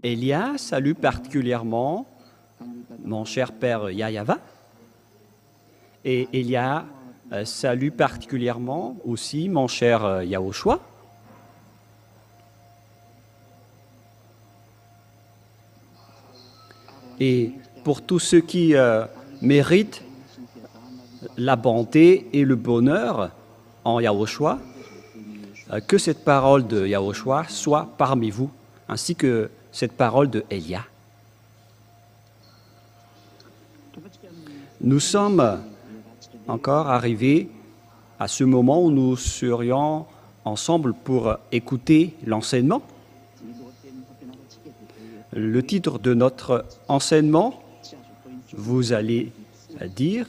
Elia salue particulièrement mon cher père Yayava. Et Elia salue particulièrement aussi mon cher Yahushua. Et pour tous ceux qui méritent la bonté et le bonheur en Yahushua, que cette parole de Yahushua soit parmi vous, ainsi que cette parole de Elia. Nous sommes encore arrivés à ce moment où nous serions ensemble pour écouter l'enseignement. Le titre de notre enseignement, vous allez dire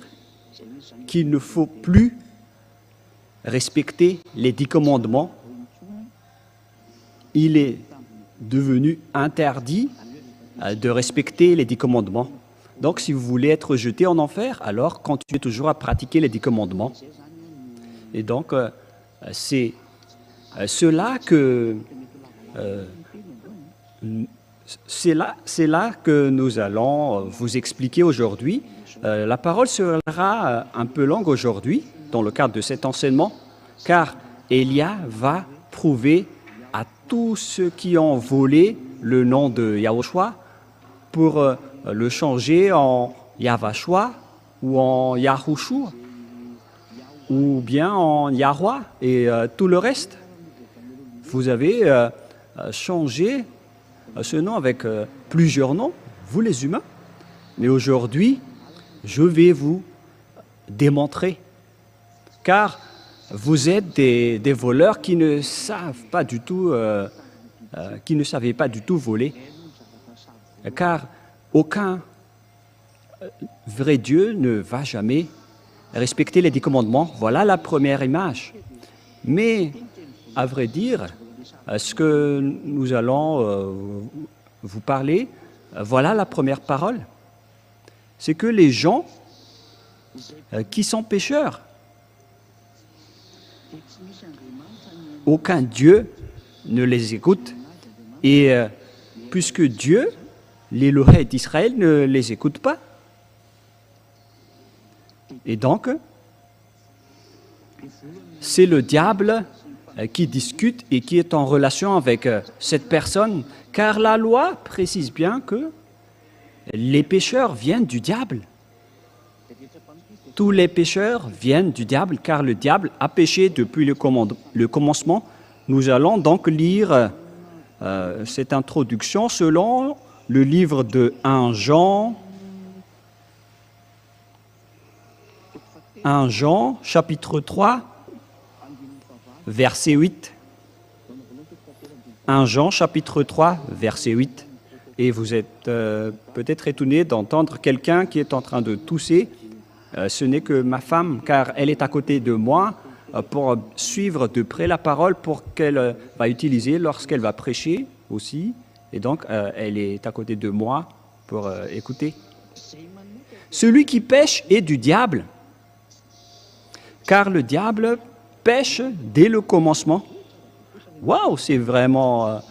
qu'il ne faut plus respecter les 10 commandements. Il est devenu interdit de respecter les 10 commandements. Donc, si vous voulez être jeté en enfer, alors continuez toujours à pratiquer les 10 commandements. Et donc, c'est cela que nous allons vous expliquer aujourd'hui. La parole sera un peu longue aujourd'hui, dans le cadre de cet enseignement, car Elia va prouver à tous ceux qui ont volé le nom de Yahushua pour le changer en Yahvashua ou en Yahushua ou bien en Yahweh et tout le reste. Vous avez changé ce nom avec plusieurs noms, vous les humains. Mais aujourd'hui, je vais vous démontrer, car vous êtes des voleurs qui ne savent pas du tout, qui ne savaient pas du tout voler, car aucun vrai Dieu ne va jamais respecter les 10 commandements. Voilà la première image. Mais, à vrai dire, ce que nous allons vous parler, voilà la première parole. C'est que les gens qui sont pécheurs, aucun Dieu ne les écoute. Et puisque Dieu, l'Élohim d'Israël, ne les écoute pas. Et donc, c'est le diable qui discute et qui est en relation avec cette personne, car la loi précise bien que les pécheurs viennent du diable. Tous les pécheurs viennent du diable, car le diable a péché depuis le commencement. Nous allons donc lire cette introduction selon le livre de 1 Jean, chapitre 3, verset 8. 1 Jean, chapitre 3, verset 8. Et vous êtes peut-être étonné d'entendre quelqu'un qui est en train de tousser. Ce n'est que ma femme, car elle est à côté de moi pour suivre de près la parole pour qu'elle va utiliser lorsqu'elle va prêcher aussi. Et donc, elle est à côté de moi pour écouter. Celui qui pêche est du diable, car le diable pêche dès le commencement. Waouh, c'est vraiment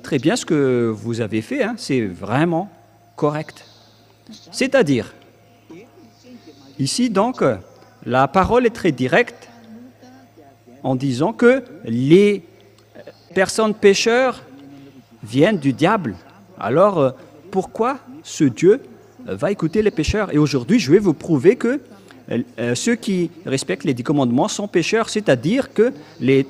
très bien ce que vous avez fait, hein? C'est vraiment correct. C'est-à-dire, ici donc, la parole est très directe en disant que les personnes pécheurs viennent du diable. Alors, pourquoi ce Dieu va écouter les pécheurs? Et aujourd'hui, je vais vous prouver que ceux qui respectent les 10 commandements sont pécheurs, c'est-à-dire que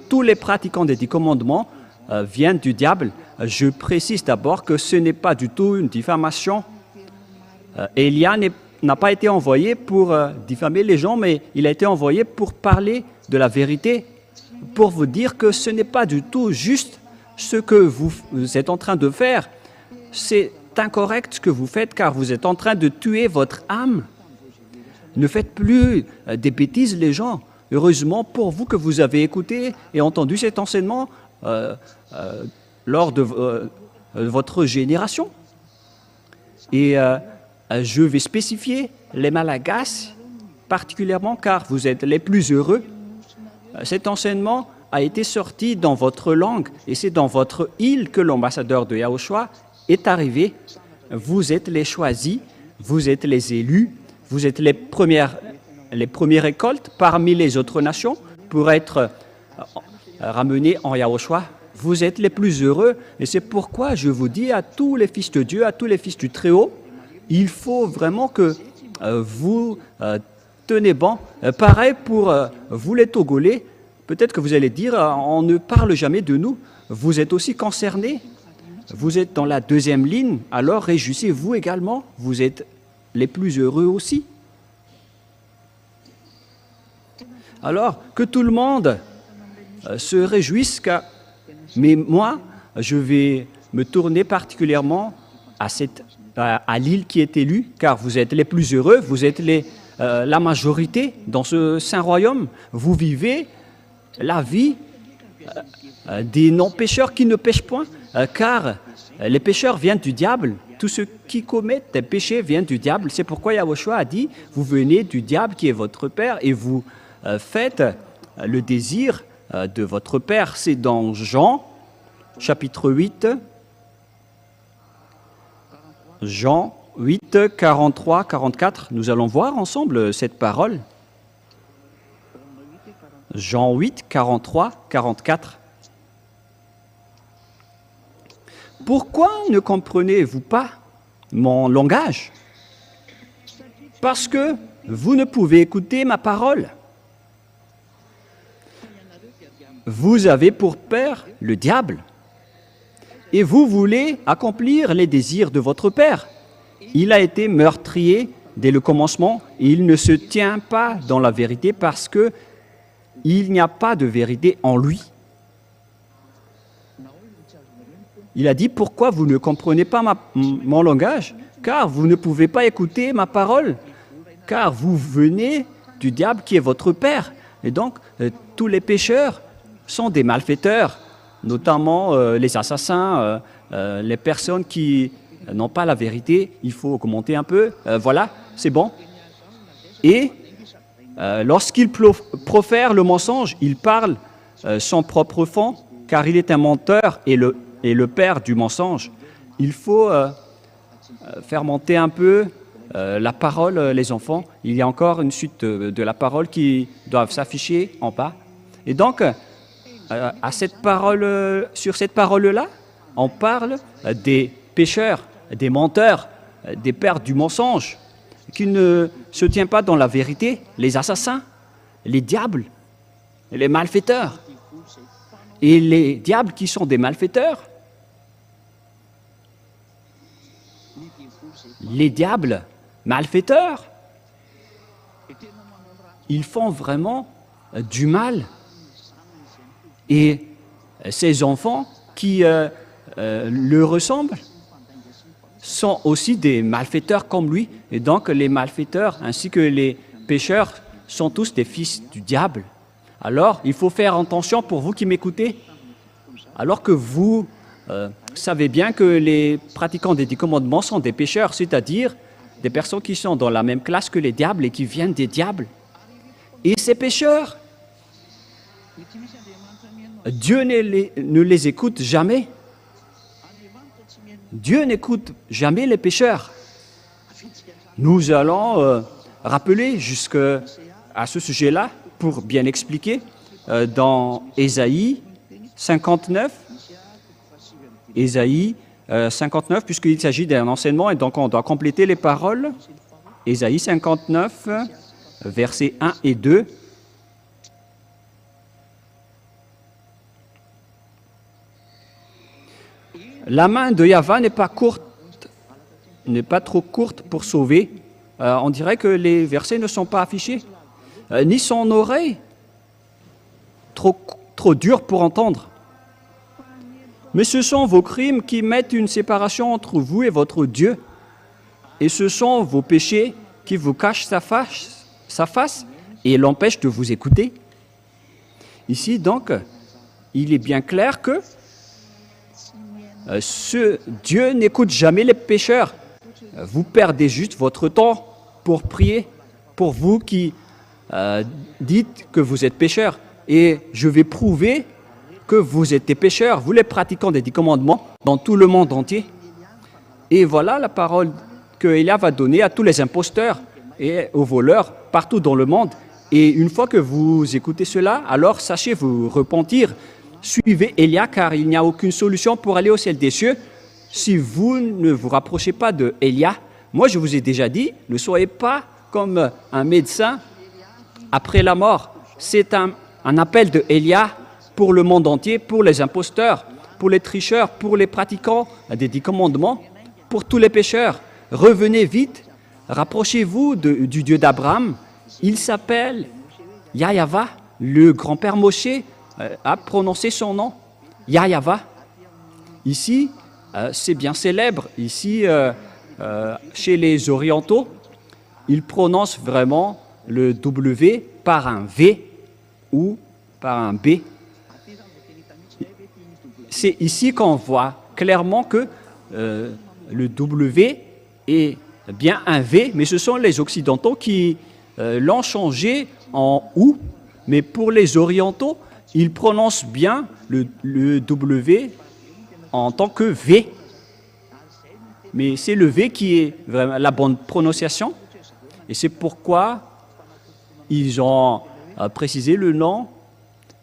tous les pratiquants des 10 commandements viennent du diable. Je précise d'abord que ce n'est pas du tout une diffamation. Elia n'a pas été envoyé pour diffamer les gens, mais il a été envoyé pour parler de la vérité, pour vous dire que ce n'est pas du tout juste ce que vous êtes en train de faire. C'est incorrect ce que vous faites, car vous êtes en train de tuer votre âme. Ne faites plus des bêtises, les gens. Heureusement pour vous que vous avez écouté et entendu cet enseignement lors de votre génération. Et je vais spécifier les Malagasy particulièrement, car vous êtes les plus heureux. Cet enseignement a été sorti dans votre langue, et c'est dans votre île que l'ambassadeur de Yahushua est arrivé. Vous êtes les choisis, vous êtes les élus, vous êtes les premières récoltes parmi les autres nations pour être ramenés en Yahushua. Vous êtes les plus heureux et c'est pourquoi je vous dis à tous les fils de Dieu, à tous les fils du Très-Haut, il faut vraiment que vous tenez bon. Pareil pour vous les Togolais, peut-être que vous allez dire, on ne parle jamais de nous. Vous êtes aussi concernés. Vous êtes dans la deuxième ligne, alors réjouissez-vous également. Vous êtes les plus heureux aussi. Alors, que tout le monde se réjouisse, mais moi, je vais me tourner particulièrement à l'île qui est élue, car vous êtes les plus heureux, vous êtes la majorité dans ce saint royaume. Vous vivez la vie des non-pécheurs qui ne pêchent point, car les pécheurs viennent du diable. Tous ceux qui commettent des péchés viennent du diable. C'est pourquoi Yahushua a dit, vous venez du diable qui est votre père et vous faites le désir de votre père. C'est dans Jean, chapitre 8, Jean 8, 43, 44. Nous allons voir ensemble cette parole. Jean 8, 43, 44. Pourquoi ne comprenez-vous pas mon langage? Parce que vous ne pouvez écouter ma parole. Vous avez pour père le diable, et vous voulez accomplir les désirs de votre père. Il a été meurtrier dès le commencement, et il ne se tient pas dans la vérité parce que il n'y a pas de vérité en lui. Il a dit, pourquoi vous ne comprenez pas mon langage? Car vous ne pouvez pas écouter ma parole, car vous venez du diable qui est votre père. Et donc, tous les pécheurs sont des malfaiteurs, notamment les assassins, les personnes qui n'ont pas la vérité. Il faut augmenter un peu. Voilà, c'est bon. Et lorsqu'il profère le mensonge, il parle son propre fond, car il est un menteur et le père du mensonge. Il faut faire monter un peu la parole, les enfants. Il y a encore une suite de la parole qui doivent s'afficher en bas. Et donc, sur cette parole-là, on parle des pécheurs, des menteurs, des pères du mensonge, qui ne se tiennent pas dans la vérité, les assassins, les diables, les malfaiteurs. Et les diables qui sont des malfaiteurs, les diables malfaiteurs, ils font vraiment du mal. Et ces enfants qui le ressemblent sont aussi des malfaiteurs comme lui. Et donc les malfaiteurs ainsi que les pécheurs sont tous des fils du diable. Alors il faut faire attention pour vous qui m'écoutez. Alors que vous savez bien que les pratiquants des 10 commandements sont des pécheurs, c'est-à-dire des personnes qui sont dans la même classe que les diables et qui viennent des diables. Et ces pécheurs, Dieu ne les écoute jamais. Dieu n'écoute jamais les pécheurs. Nous allons rappeler jusqu'à ce sujet-là pour bien expliquer dans Ésaïe 59. Ésaïe 59, puisqu'il s'agit d'un enseignement et donc on doit compléter les paroles. Ésaïe 59, versets 1 et 2. La main de Yahva n'est pas trop courte pour sauver. On dirait que les versets ne sont pas affichés. Ni son oreille trop dure pour entendre. Mais ce sont vos crimes qui mettent une séparation entre vous et votre Dieu. Et ce sont vos péchés qui vous cachent sa face et l'empêchent de vous écouter. Ici, donc, il est bien clair que ce Dieu n'écoute jamais les pécheurs. Vous perdez juste votre temps pour prier, pour vous qui dites que vous êtes pécheurs. Et je vais prouver que vous êtes des pécheurs, vous les pratiquants des 10 commandements, dans tout le monde entier. Et voilà la parole que Élia va donner à tous les imposteurs et aux voleurs partout dans le monde. Et une fois que vous écoutez cela, alors sachez vous repentir. Suivez Élia, car il n'y a aucune solution pour aller au ciel des cieux si vous ne vous rapprochez pas de Élia. Moi, je vous ai déjà dit, ne soyez pas comme un médecin après la mort. C'est un appel de Élia pour le monde entier, pour les imposteurs, pour les tricheurs, pour les pratiquants des 10 commandements, pour tous les pécheurs. Revenez vite, rapprochez-vous du Dieu d'Abraham. Il s'appelle Yahweh, le grand-père Moshe a prononcé son nom, Yahweh. Ici, c'est bien célèbre. Ici, chez les orientaux, ils prononcent vraiment le W par un V ou par un B. C'est ici qu'on voit clairement que le W est bien un V, mais ce sont les occidentaux qui l'ont changé en OU. Mais pour les orientaux, ils prononcent bien le W en tant que V. Mais c'est le V qui est vraiment la bonne prononciation. Et c'est pourquoi ils ont précisé le nom.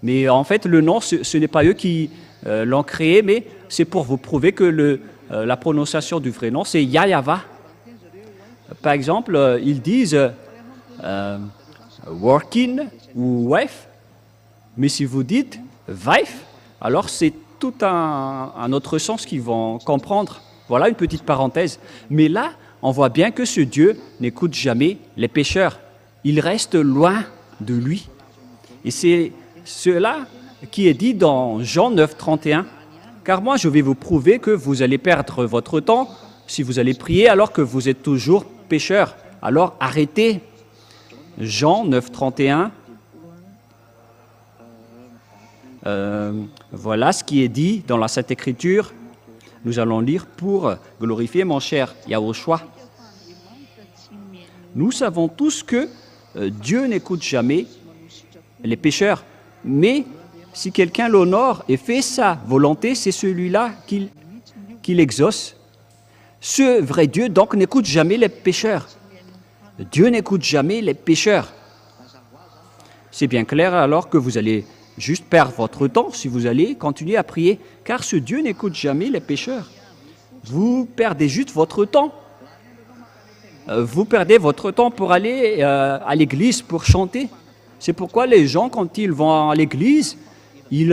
Mais en fait, le nom, ce n'est pas eux qui l'ont créé, mais c'est pour vous prouver que la prononciation du vrai nom, c'est Yahweh. Par exemple, ils disent working ou wife, mais si vous dites wife, alors c'est tout un autre sens qu'ils vont comprendre. Voilà une petite parenthèse. Mais là, on voit bien que ce Dieu n'écoute jamais les pécheurs. Il reste loin de lui. Et c'est cela qui est dit dans Jean 9, 31. Car moi, je vais vous prouver que vous allez perdre votre temps si vous allez prier alors que vous êtes toujours pécheur. Alors arrêtez. Jean 9, 31. Voilà ce qui est dit dans la Sainte Écriture. Nous allons lire pour glorifier mon cher Yahushua. Nous savons tous que Dieu n'écoute jamais les pécheurs, mais si quelqu'un l'honore et fait sa volonté, c'est celui-là qu'il exauce. Ce vrai Dieu, donc, n'écoute jamais les pécheurs. Dieu n'écoute jamais les pécheurs. C'est bien clair alors que vous allez juste perdre votre temps si vous allez continuer à prier, car ce Dieu n'écoute jamais les pécheurs. Vous perdez juste votre temps. Vous perdez votre temps pour aller à l'église, pour chanter. C'est pourquoi les gens, quand ils vont à l'église, ils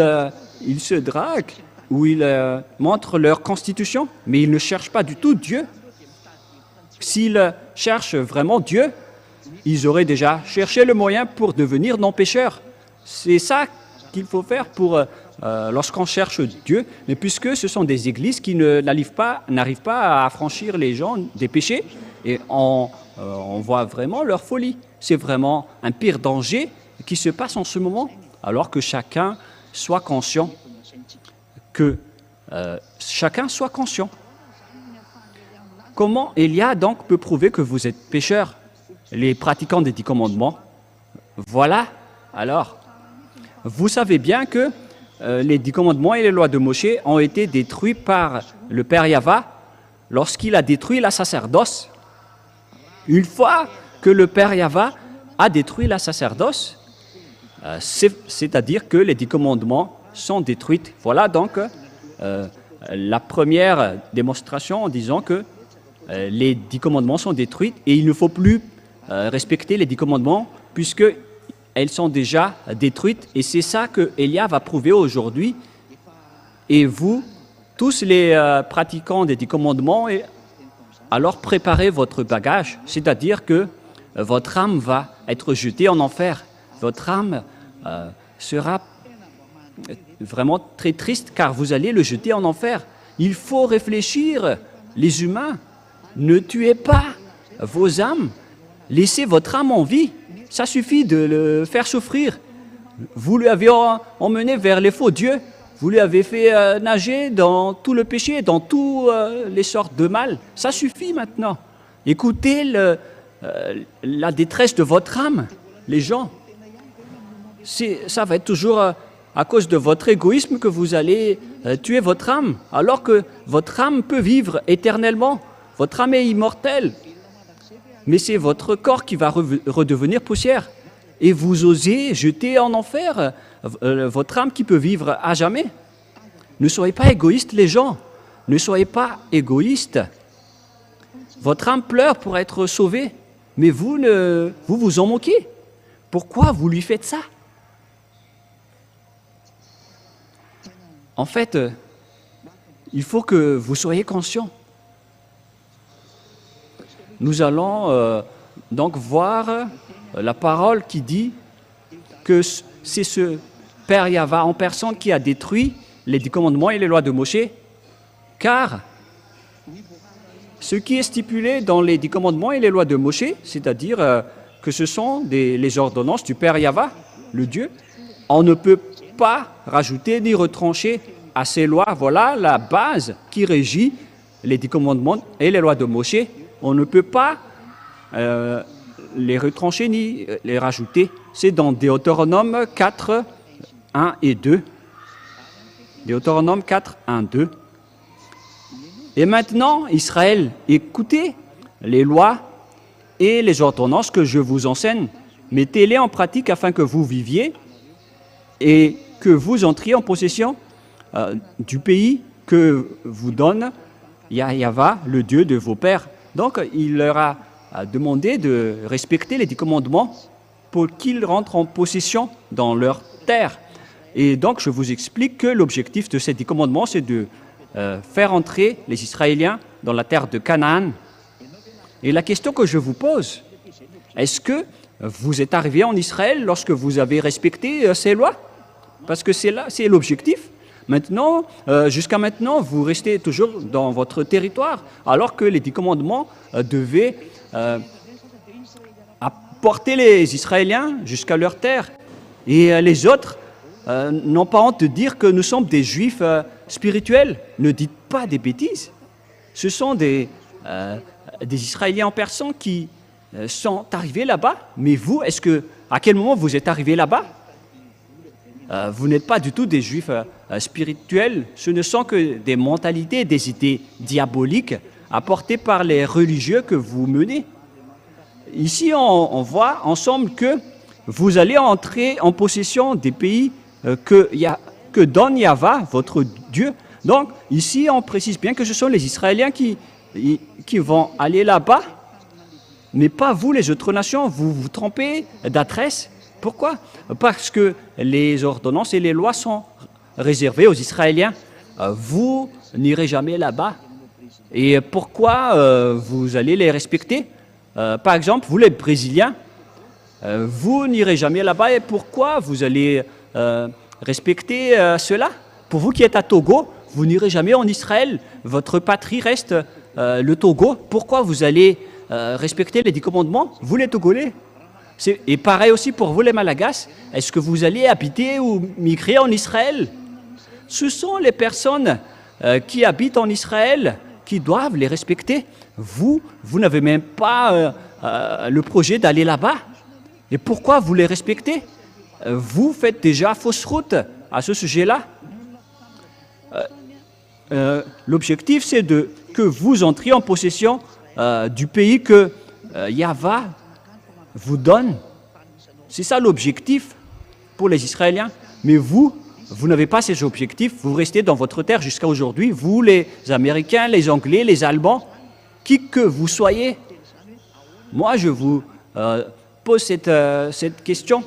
se draguent ou ils montrent leur constitution, mais ils ne cherchent pas du tout Dieu. S'ils cherchent vraiment Dieu, ils auraient déjà cherché le moyen pour devenir non-pécheurs. C'est ça qu'il faut faire pour lorsqu'on cherche Dieu, mais puisque ce sont des églises qui n'arrivent pas à affranchir les gens des péchés, et on voit vraiment leur folie. C'est vraiment un pire danger qui se passe en ce moment, alors que chacun soit conscient. Comment Élia donc peut prouver que vous êtes pécheurs, les pratiquants des 10 commandements? Voilà, alors, vous savez bien que les 10 commandements et les lois de Moshe ont été détruits par le Père Yahweh lorsqu'il a détruit la sacerdoce. Une fois que le Père Yahweh a détruit la sacerdoce, c'est-à-dire que les 10 commandements sont détruits. Voilà donc la première démonstration en disant que les 10 commandements sont détruits et il ne faut plus respecter les 10 commandements puisqu'elles sont déjà détruites. Et c'est ça que Élia va prouver aujourd'hui. Et vous, tous les pratiquants des 10 commandements, alors préparez votre bagage, c'est-à-dire que votre âme va être jetée en enfer. Votre âme sera vraiment très triste car vous allez le jeter en enfer. Il faut réfléchir, les humains. Ne tuez pas vos âmes. Laissez votre âme en vie. Ça suffit de le faire souffrir. Vous lui avez emmené vers les faux dieux. Vous lui avez fait nager dans tout le péché, dans toutes les sortes de mal. Ça suffit maintenant. Écoutez la détresse de votre âme, les gens. Ça va être toujours à cause de votre égoïsme que vous allez tuer votre âme, alors que votre âme peut vivre éternellement. Votre âme est immortelle, mais c'est votre corps qui va redevenir poussière. Et vous osez jeter en enfer votre âme qui peut vivre à jamais. Ne soyez pas égoïstes, les gens. Ne soyez pas égoïstes. Votre âme pleure pour être sauvée, mais vous vous en moquez. Pourquoi vous lui faites ça? En fait, il faut que vous soyez conscients. Nous allons donc voir la parole qui dit que c'est ce Père Yahva en personne qui a détruit les 10 commandements et les lois de Moïse, car ce qui est stipulé dans les 10 commandements et les lois de Moïse, c'est-à-dire que ce sont les ordonnances du Père Yahva, le Dieu, on ne peut pas rajouter ni retrancher à ces lois. Voilà la base qui régit les 10 commandements et les lois de Moïse. On ne peut pas les retrancher ni les rajouter. C'est dans Deutéronome 4, 1 et 2. Deutéronome 4, 1, 2. Et maintenant, Israël, écoutez les lois et les ordonnances que je vous enseigne. Mettez-les en pratique afin que vous viviez et que vous entriez en possession du pays que vous donne Yahva, le Dieu de vos pères. Donc, il leur a demandé de respecter les 10 commandements pour qu'ils rentrent en possession dans leur terre. Et donc, je vous explique que l'objectif de ces 10 commandements, c'est de faire entrer les Israéliens dans la terre de Canaan. Et la question que je vous pose, est-ce que vous êtes arrivé en Israël lorsque vous avez respecté ces lois? Parce que c'est l'objectif. Maintenant, jusqu'à maintenant, vous restez toujours dans votre territoire, alors que les 10 commandements devaient apporter les Israéliens jusqu'à leur terre. Et les autres n'ont pas honte de dire que nous sommes des Juifs spirituels. Ne dites pas des bêtises. Ce sont des Israéliens en personne qui sont arrivés là-bas. Mais vous, à quel moment vous êtes arrivés là-bas? Vous n'êtes pas du tout des Juifs spirituels. Ce ne sont que des mentalités, des idées diaboliques apportées par les religieux que vous menez. Ici, on voit ensemble que vous allez entrer en possession des pays que donne Yahva, votre Dieu. Donc, ici, on précise bien que ce sont les Israéliens qui vont aller là-bas, mais pas vous, les autres nations. Vous vous trompez d'adresse. Pourquoi? Parce que les ordonnances et les lois sont réservées aux Israéliens. Vous n'irez jamais là-bas. Et pourquoi vous allez les respecter? Par exemple, vous les Brésiliens, vous n'irez jamais là-bas. Et pourquoi vous allez respecter cela? Pour vous qui êtes à Togo, vous n'irez jamais en Israël. Votre patrie reste le Togo. Pourquoi vous allez respecter les 10 commandements? Vous les Togolais. Et pareil aussi pour vous les Malagasy. Est-ce que vous allez habiter ou migrer en Israël? Ce sont les personnes qui habitent en Israël qui doivent les respecter. Vous n'avez même pas le projet d'aller là-bas. Et pourquoi vous les respectez? Vous faites déjà fausse route à ce sujet-là. L'objectif, c'est que vous entriez en possession du pays que Yahva vous donne. C'est ça l'objectif pour les Israéliens. Mais vous n'avez pas ces objectifs. Vous restez dans votre terre jusqu'à aujourd'hui. Vous, les Américains, les Anglais, les Allemands, qui que vous soyez. Moi, je vous pose cette question.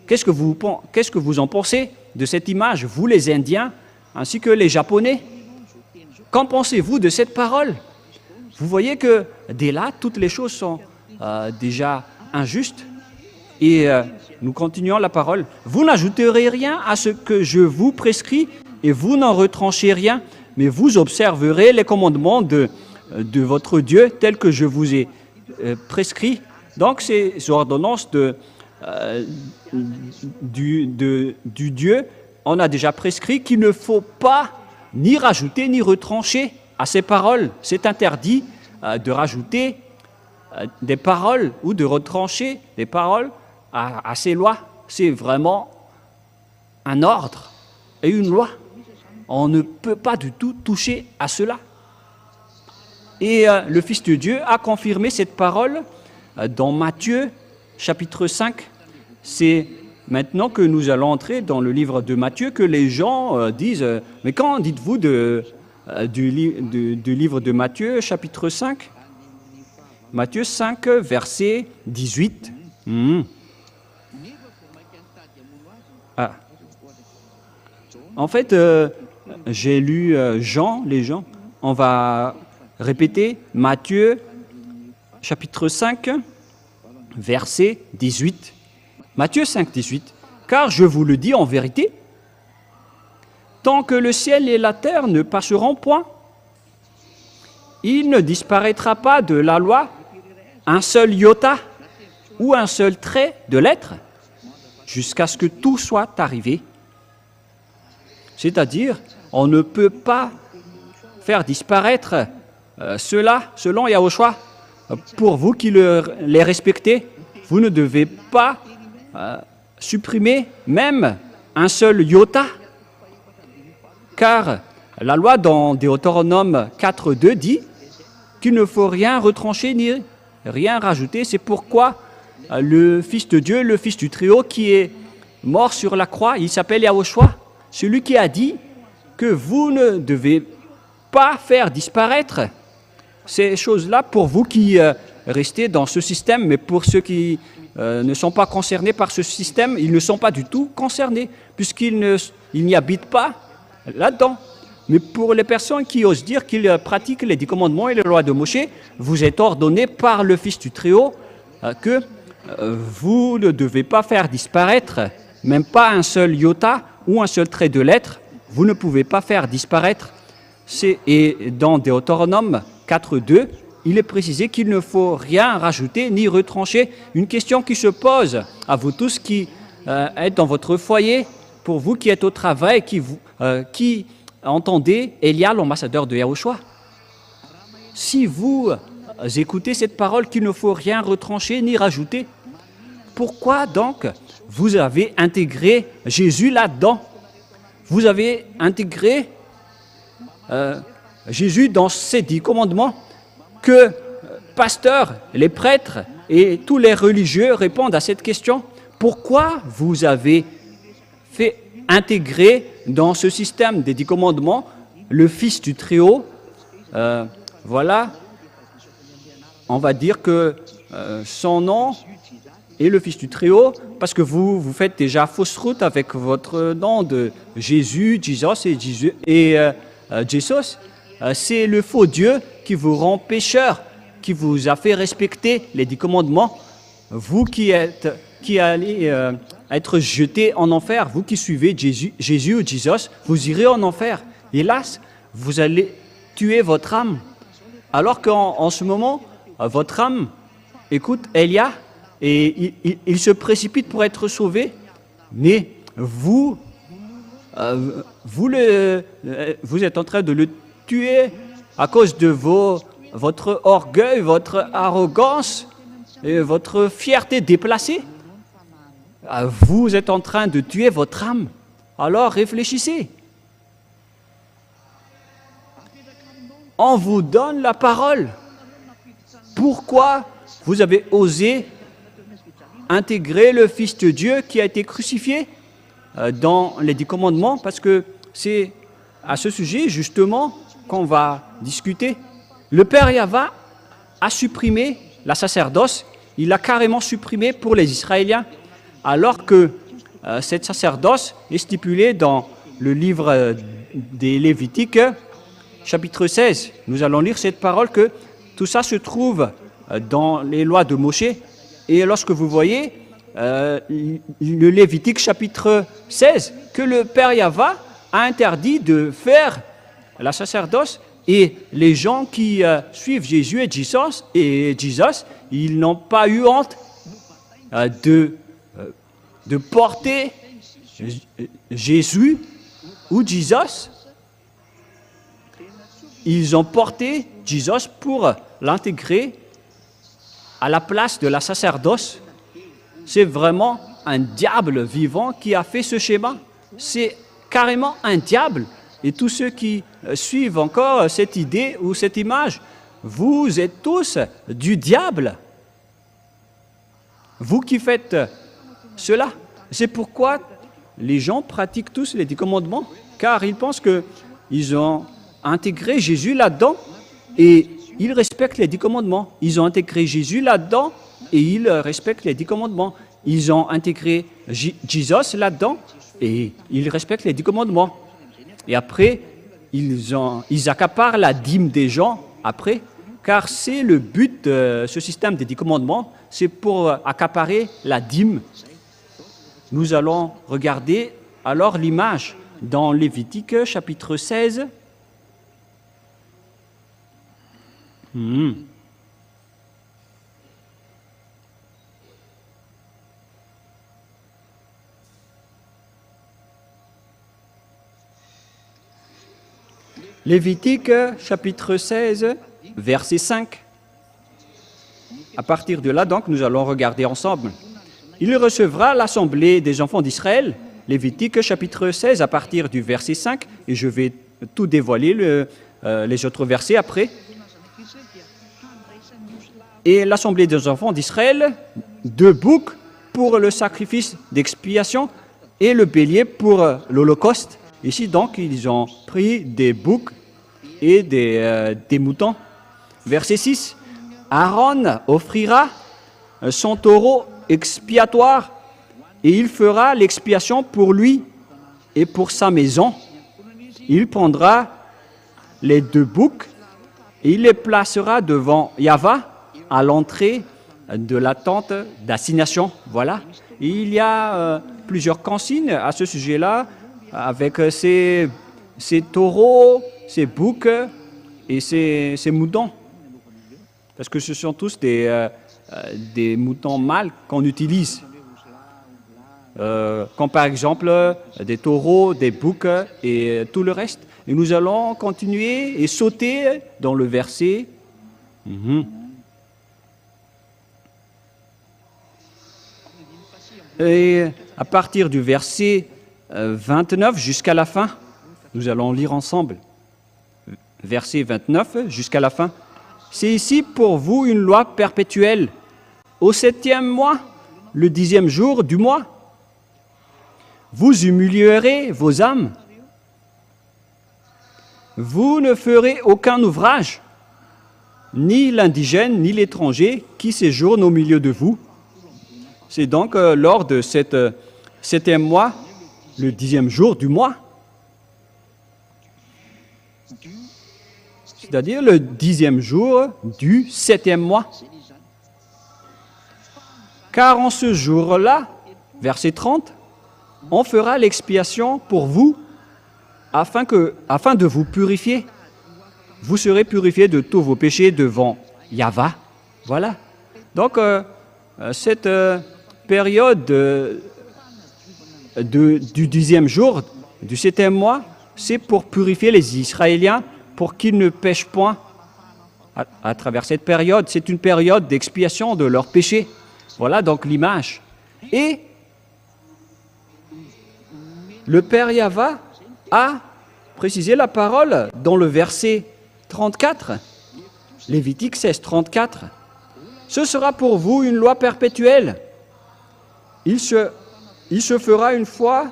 Qu'est-ce que vous en pensez de cette image, vous, les Indiens, ainsi que les Japonais? Qu'en pensez-vous de cette parole? Vous voyez que dès là, toutes les choses sont déjà injustes. Et nous continuons la parole. Vous n'ajouterez rien à ce que je vous prescris et vous n'en retranchez rien, mais vous observerez les commandements de votre Dieu tels que je vous ai prescrits. Donc, ces ordonnances du Dieu, on a déjà prescrit qu'il ne faut pas ni rajouter ni retrancher à ces paroles. C'est interdit de rajouter des paroles ou de retrancher des paroles à ces lois. C'est vraiment un ordre et une loi. On ne peut pas du tout toucher à cela. Et le Fils de Dieu a confirmé cette parole dans Matthieu, chapitre 5. C'est maintenant que nous allons entrer dans le livre de Matthieu que les gens disent « Mais quand dites-vous du livre de Matthieu, chapitre 5 ?» Matthieu 5, verset 18. Ah. En fait, j'ai lu Jean, les gens. On va répéter Matthieu, chapitre 5, verset 18. Matthieu 5, 18. Car je vous le dis en vérité, tant que le ciel et la terre ne passeront point, il ne disparaîtra pas de la loi un seul iota ou un seul trait de lettre jusqu'à ce que tout soit arrivé. C'est-à-dire, on ne peut pas faire disparaître cela selon Yahushua. Pour vous qui les respectez, vous ne devez pas supprimer même un seul iota. Car la loi dans Deutéronome 4.2 dit qu'il ne faut rien retrancher ni rien rajouter. C'est pourquoi le Fils de Dieu, le Fils du Très-Haut qui est mort sur la croix, il s'appelle Yahushua, celui qui a dit que vous ne devez pas faire disparaître ces choses-là pour vous qui restez dans ce système, mais pour ceux qui ne sont pas concernés par ce système, ils ne sont pas du tout concernés, puisqu'ils n'y habitent pas là-dedans. Mais pour les personnes qui osent dire qu'ils pratiquent les 10 commandements et les lois de Moshe, vous êtes ordonné par le Fils du Très-Haut que vous ne devez pas faire disparaître, même pas un seul iota ou un seul trait de lettre, vous ne pouvez pas faire disparaître. Et dans Deutéronome 4.2, il est précisé qu'il ne faut rien rajouter ni retrancher. Une question qui se pose à vous tous qui êtes dans votre foyer, pour vous qui êtes au travail, qui entendez Elia, l'ambassadeur de Yahushua. Si vous écoutez cette parole qu'il ne faut rien retrancher ni rajouter, pourquoi donc vous avez intégré Jésus là-dedans? Vous avez intégré Jésus dans ces 10 commandements que pasteurs, les prêtres et tous les religieux répondent à cette question. Pourquoi vous avez fait intégrer dans ce système des 10 commandements le Fils du Très-Haut? Voilà, on va dire que son nom est le Fils du Très-Haut parce que vous faites déjà fausse route avec votre nom de Jésus, Jesus et Jesus. C'est le faux Dieu qui vous rend pécheur, qui vous a fait respecter les 10 commandements. Vous qui allez être jeté en enfer, vous qui suivez Jésus ou Jesus, vous irez en enfer. Hélas, vous allez tuer votre âme. Alors qu'en ce moment, votre âme écoute Elia et il se précipite pour être sauvé. Mais vous êtes en train de le tuer à cause de votre orgueil, votre arrogance et votre fierté déplacée. Vous êtes en train de tuer votre âme. Alors réfléchissez. On vous donne la parole. Pourquoi vous avez osé intégrer le Fils de Dieu qui a été crucifié dans les 10 commandements? Parce que c'est à ce sujet, justement, qu'on va discuter. Le Père Yahva a supprimé la sacerdoce. Il l'a carrément supprimé pour les Israéliens. Alors que cette sacerdoce est stipulée dans le livre des Lévitiques, chapitre 16. Nous allons lire cette parole que tout ça se trouve dans les lois de Moshe. Et lorsque vous voyez le Lévitique chapitre 16, que le Père Yahva a interdit de faire la sacerdoce, et les gens qui suivent Jésus et Jesus, ils n'ont pas eu honte de porter Jésus ou Jesus. Ils ont porté Jesus pour l'intégrer à la place de la sacerdoce. C'est vraiment un diable vivant qui a fait ce schéma. c'est carrément un diable. Et tous ceux qui suivent encore cette idée ou cette image, vous êtes tous du diable. Vous qui faites cela. C'est pourquoi les gens pratiquent tous les 10 commandements, car ils pensent qu'ils ont intégré Jésus là-dedans et ils respectent les 10 commandements. Ils ont intégré Jésus là-dedans et ils respectent les 10 commandements. Ils ont intégré Jesus là-dedans et ils respectent les 10 commandements. Et après, ils accaparent la dîme des gens après, car c'est le but de ce système des 10 commandements, c'est pour accaparer la dîme. Nous allons regarder alors l'image dans Lévitique chapitre 16. Lévitique chapitre 16, verset 5. À partir de là, donc, nous allons regarder ensemble. Il recevra l'assemblée des enfants d'Israël, Lévitique chapitre 16, à partir du verset 5, et je vais tout dévoiler, les autres versets après. Et l'assemblée des enfants d'Israël, 2 boucs pour le sacrifice d'expiation et le bélier pour l'holocauste. Ici, donc, ils ont pris des boucs et des moutons. Verset 6. Aaron offrira son taureau expiatoire et il fera l'expiation pour lui et pour sa maison. Il prendra les 2 boucs et il les placera devant Yahva à l'entrée de la tente d'assignation. Voilà. Et il y a plusieurs consignes à ce sujet-là avec ces taureaux, ces boucs et ces moutons. Parce que ce sont tous des moutons mâles qu'on utilise. Comme par exemple des taureaux, des boucs et tout le reste. Et nous allons continuer et sauter dans le verset. Et à partir du verset 29 jusqu'à la fin, nous allons lire ensemble. Verset 29 jusqu'à la fin. C'est ici pour vous une loi perpétuelle. Au 7e mois, le 10e jour du mois, vous humilierez vos âmes. Vous ne ferez aucun ouvrage, ni l'indigène, ni l'étranger qui séjourne au milieu de vous. C'est donc lors de cette 7e mois, le 10e jour du mois, c'est-à-dire le 10e jour du 7e mois. Car en ce jour-là, verset 30, on fera l'expiation pour vous afin de vous purifier. Vous serez purifiés de tous vos péchés devant Yahva. Voilà. Donc, cette période du 10e jour, du 7e mois, c'est pour purifier les Israéliens pour qu'ils ne pêchent point à travers cette période. C'est une période d'expiation de leurs péchés. Voilà donc l'image. Et le Père Yahva a précisé la parole dans le verset 34, Lévitique 16, 34. Ce sera pour vous une loi perpétuelle. Il se fera une fois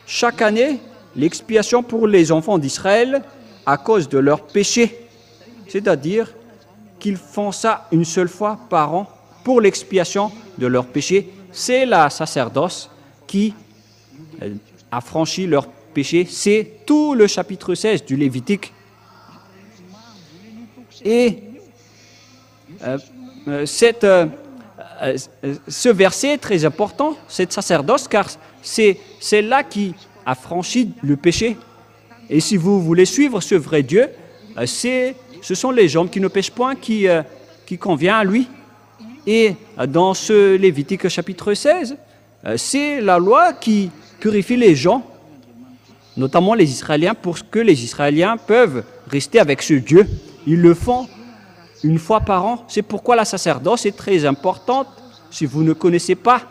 chaque année l'expiation pour les enfants d'Israël à cause de leurs péchés. C'est-à-dire qu'ils font ça une seule fois par an pour l'expiation de leurs péchés. C'est la sacerdoce qui a franchi leurs péchés. C'est tout le chapitre 16 du Lévitique. Et ce verset est très important, cette sacerdoce, car c'est là qui a franchi le péché. Et si vous voulez suivre ce vrai Dieu, ce sont les gens qui ne pêchent point qui convient à lui. Et dans ce Lévitique chapitre 16, c'est la loi qui purifie les gens, notamment les Israéliens, pour que les Israéliens peuvent rester avec ce Dieu. Ils le font une fois par an. C'est pourquoi la sacerdoce est très importante. Si vous ne connaissez pas,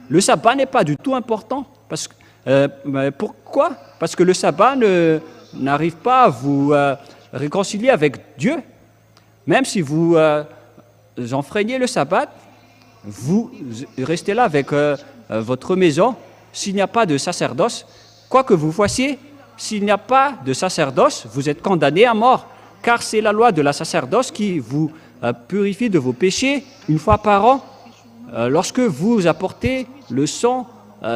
le sabbat n'est pas du tout important, parce que Mais pourquoi? Parce que le sabbat n'arrive pas à vous réconcilier avec Dieu. Même si vous enfreignez le sabbat, vous restez là avec votre maison. S'il n'y a pas de sacerdoce, quoi que vous fassiez, s'il n'y a pas de sacerdoce, vous êtes condamné à mort. Car c'est la loi de la sacerdoce qui vous purifie de vos péchés une fois par an. Lorsque vous apportez le sang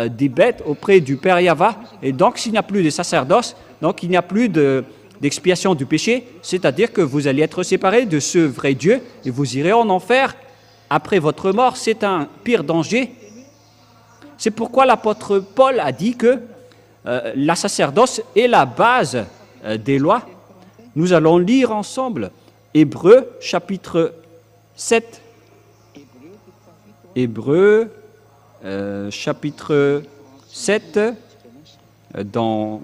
des bêtes auprès du Père Yahva, et donc s'il n'y a plus de sacerdoce, donc il n'y a plus d'expiation du péché, c'est-à-dire que vous allez être séparés de ce vrai Dieu et vous irez en enfer après votre mort. C'est un pire danger. C'est pourquoi l'apôtre Paul a dit que la sacerdoce est la base des lois. Nous allons lire ensemble Hébreux chapitre 7. Hébreux chapitre 7 dans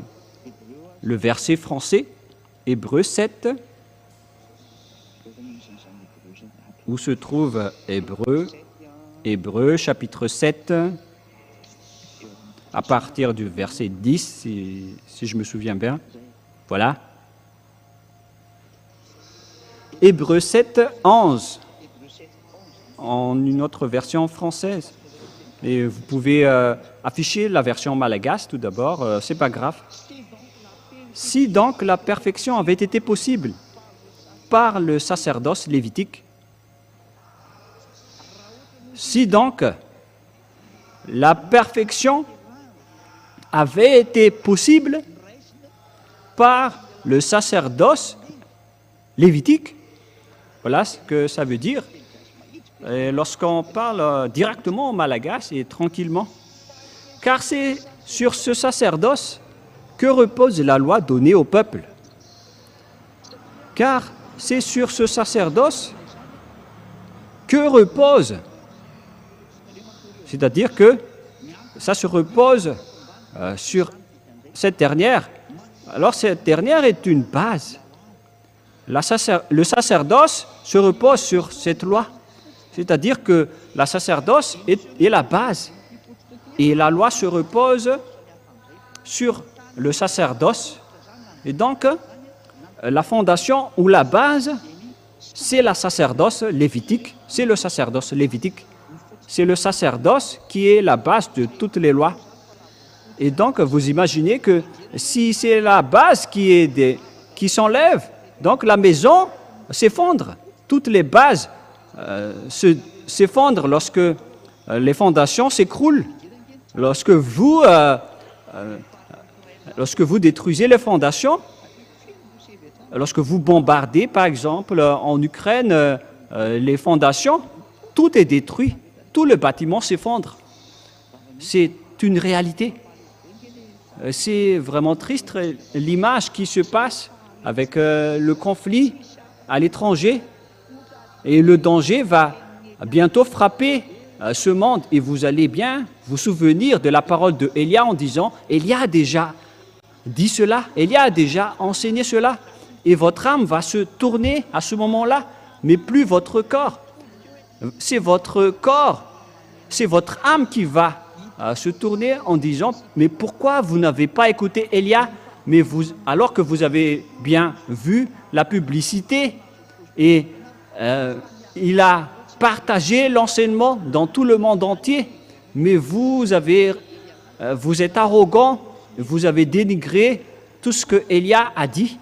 le verset français. Hébreux 7. Où se trouve Hébreux? Hébreux chapitre 7 à partir du verset 10, si je me souviens bien. Voilà. Hébreux 7, 11, en une autre version française. Et vous pouvez afficher la version malgache tout d'abord, c'est pas grave. Si donc la perfection avait été possible par le sacerdoce lévitique, si donc la perfection avait été possible par le sacerdoce lévitique, voilà ce que ça veut dire. Lorsqu'on parle directement en malgache et tranquillement, car c'est sur ce sacerdoce que repose la loi donnée au peuple. Car c'est sur ce sacerdoce que repose, c'est-à-dire que ça se repose sur cette dernière. Alors cette dernière est une base. Le sacerdoce se repose sur cette loi. C'est-à-dire que la sacerdoce est la base. Et la loi se repose sur le sacerdoce. Et donc, la fondation ou la base, c'est la sacerdoce lévitique. C'est le sacerdoce lévitique. C'est le sacerdoce qui est la base de toutes les lois. Et donc, vous imaginez que si c'est la base qui s'enlève, donc la maison s'effondre. Toutes les bases s'effondrent lorsque les fondations s'écroulent. Lorsque vous détruisez les fondations, lorsque vous bombardez, par exemple, en Ukraine, les fondations, tout est détruit. Tout le bâtiment s'effondre. C'est une réalité. C'est vraiment triste l'image qui se passe avec le conflit à l'étranger. Et le danger va bientôt frapper ce monde. Et vous allez bien vous souvenir de la parole de Élia en disant « Élia a déjà dit cela, Élia a déjà enseigné cela. » Et votre âme va se tourner à ce moment-là, mais plus votre corps. C'est votre corps, c'est votre âme qui va se tourner en disant « Mais pourquoi vous n'avez pas écouté Élia ?» Mais alors que vous avez bien vu la publicité et il a partagé l'enseignement dans tout le monde entier, mais vous êtes arrogant, vous avez dénigré tout ce que Élia a dit.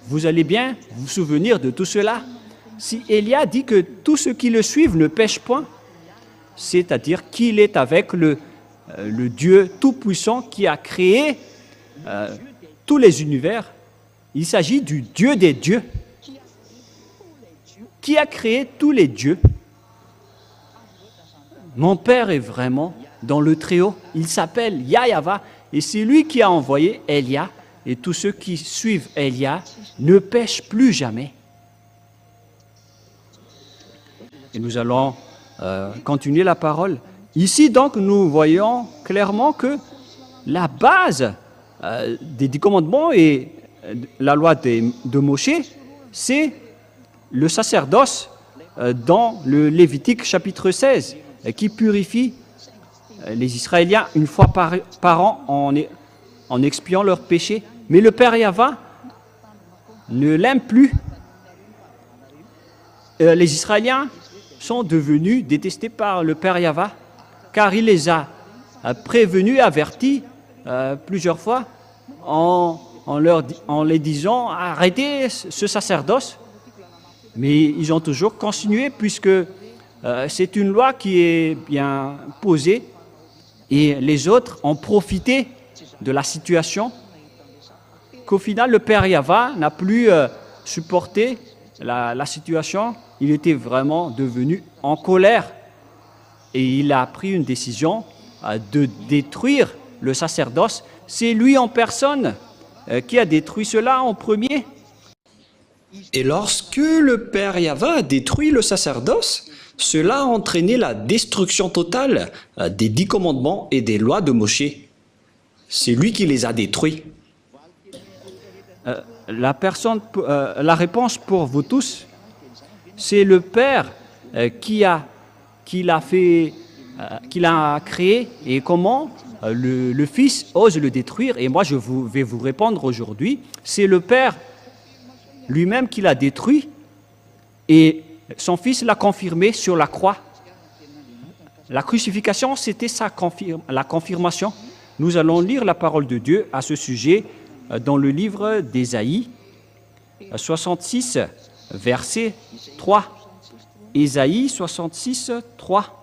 Vous allez bien vous souvenir de tout cela. Si Élia dit que tous ceux qui le suivent ne pêchent point, c'est-à-dire qu'il est avec le Dieu Tout-Puissant qui a créé tous les univers. Il s'agit du Dieu des dieux, qui a créé tous les dieux. Mon Père est vraiment dans le Très-Haut. Il s'appelle Yahva et c'est lui qui a envoyé Élia. Et tous ceux qui suivent Élia ne pêchent plus jamais. Et nous allons continuer la parole. Ici, donc, nous voyons clairement que la base des 10 commandements et la loi de Moshe, c'est le sacerdoce dans le Lévitique chapitre 16, qui purifie les Israéliens une fois par an en expiant leurs péchés. Mais le Père Yahva ne l'aime plus. Les Israéliens sont devenus détestés par le Père Yahva, car il les a prévenus et avertis plusieurs fois en les disant « Arrêtez ce sacerdoce ». Mais ils ont toujours continué puisque c'est une loi qui est bien posée et les autres ont profité de la situation qu'au final le Père Yahva n'a plus supporté la situation. Il était vraiment devenu en colère et il a pris une décision de détruire le sacerdoce. C'est lui en personne qui a détruit cela en premier. Et lorsque le Père Yahva a détruit le sacerdoce, cela a entraîné la destruction totale des 10 commandements et des lois de Moshe. C'est lui qui les a détruits. La réponse pour vous tous, c'est le Père qui l'a créé et comment le Fils ose le détruire. Et moi, vais vous répondre aujourd'hui, c'est le Père lui-même qui l'a détruit et son Fils l'a confirmé sur la croix. La crucifixion, c'était la confirmation. Nous allons lire la parole de Dieu à ce sujet dans le livre d'Ésaïe 66, verset 3. Ésaïe 66, 3.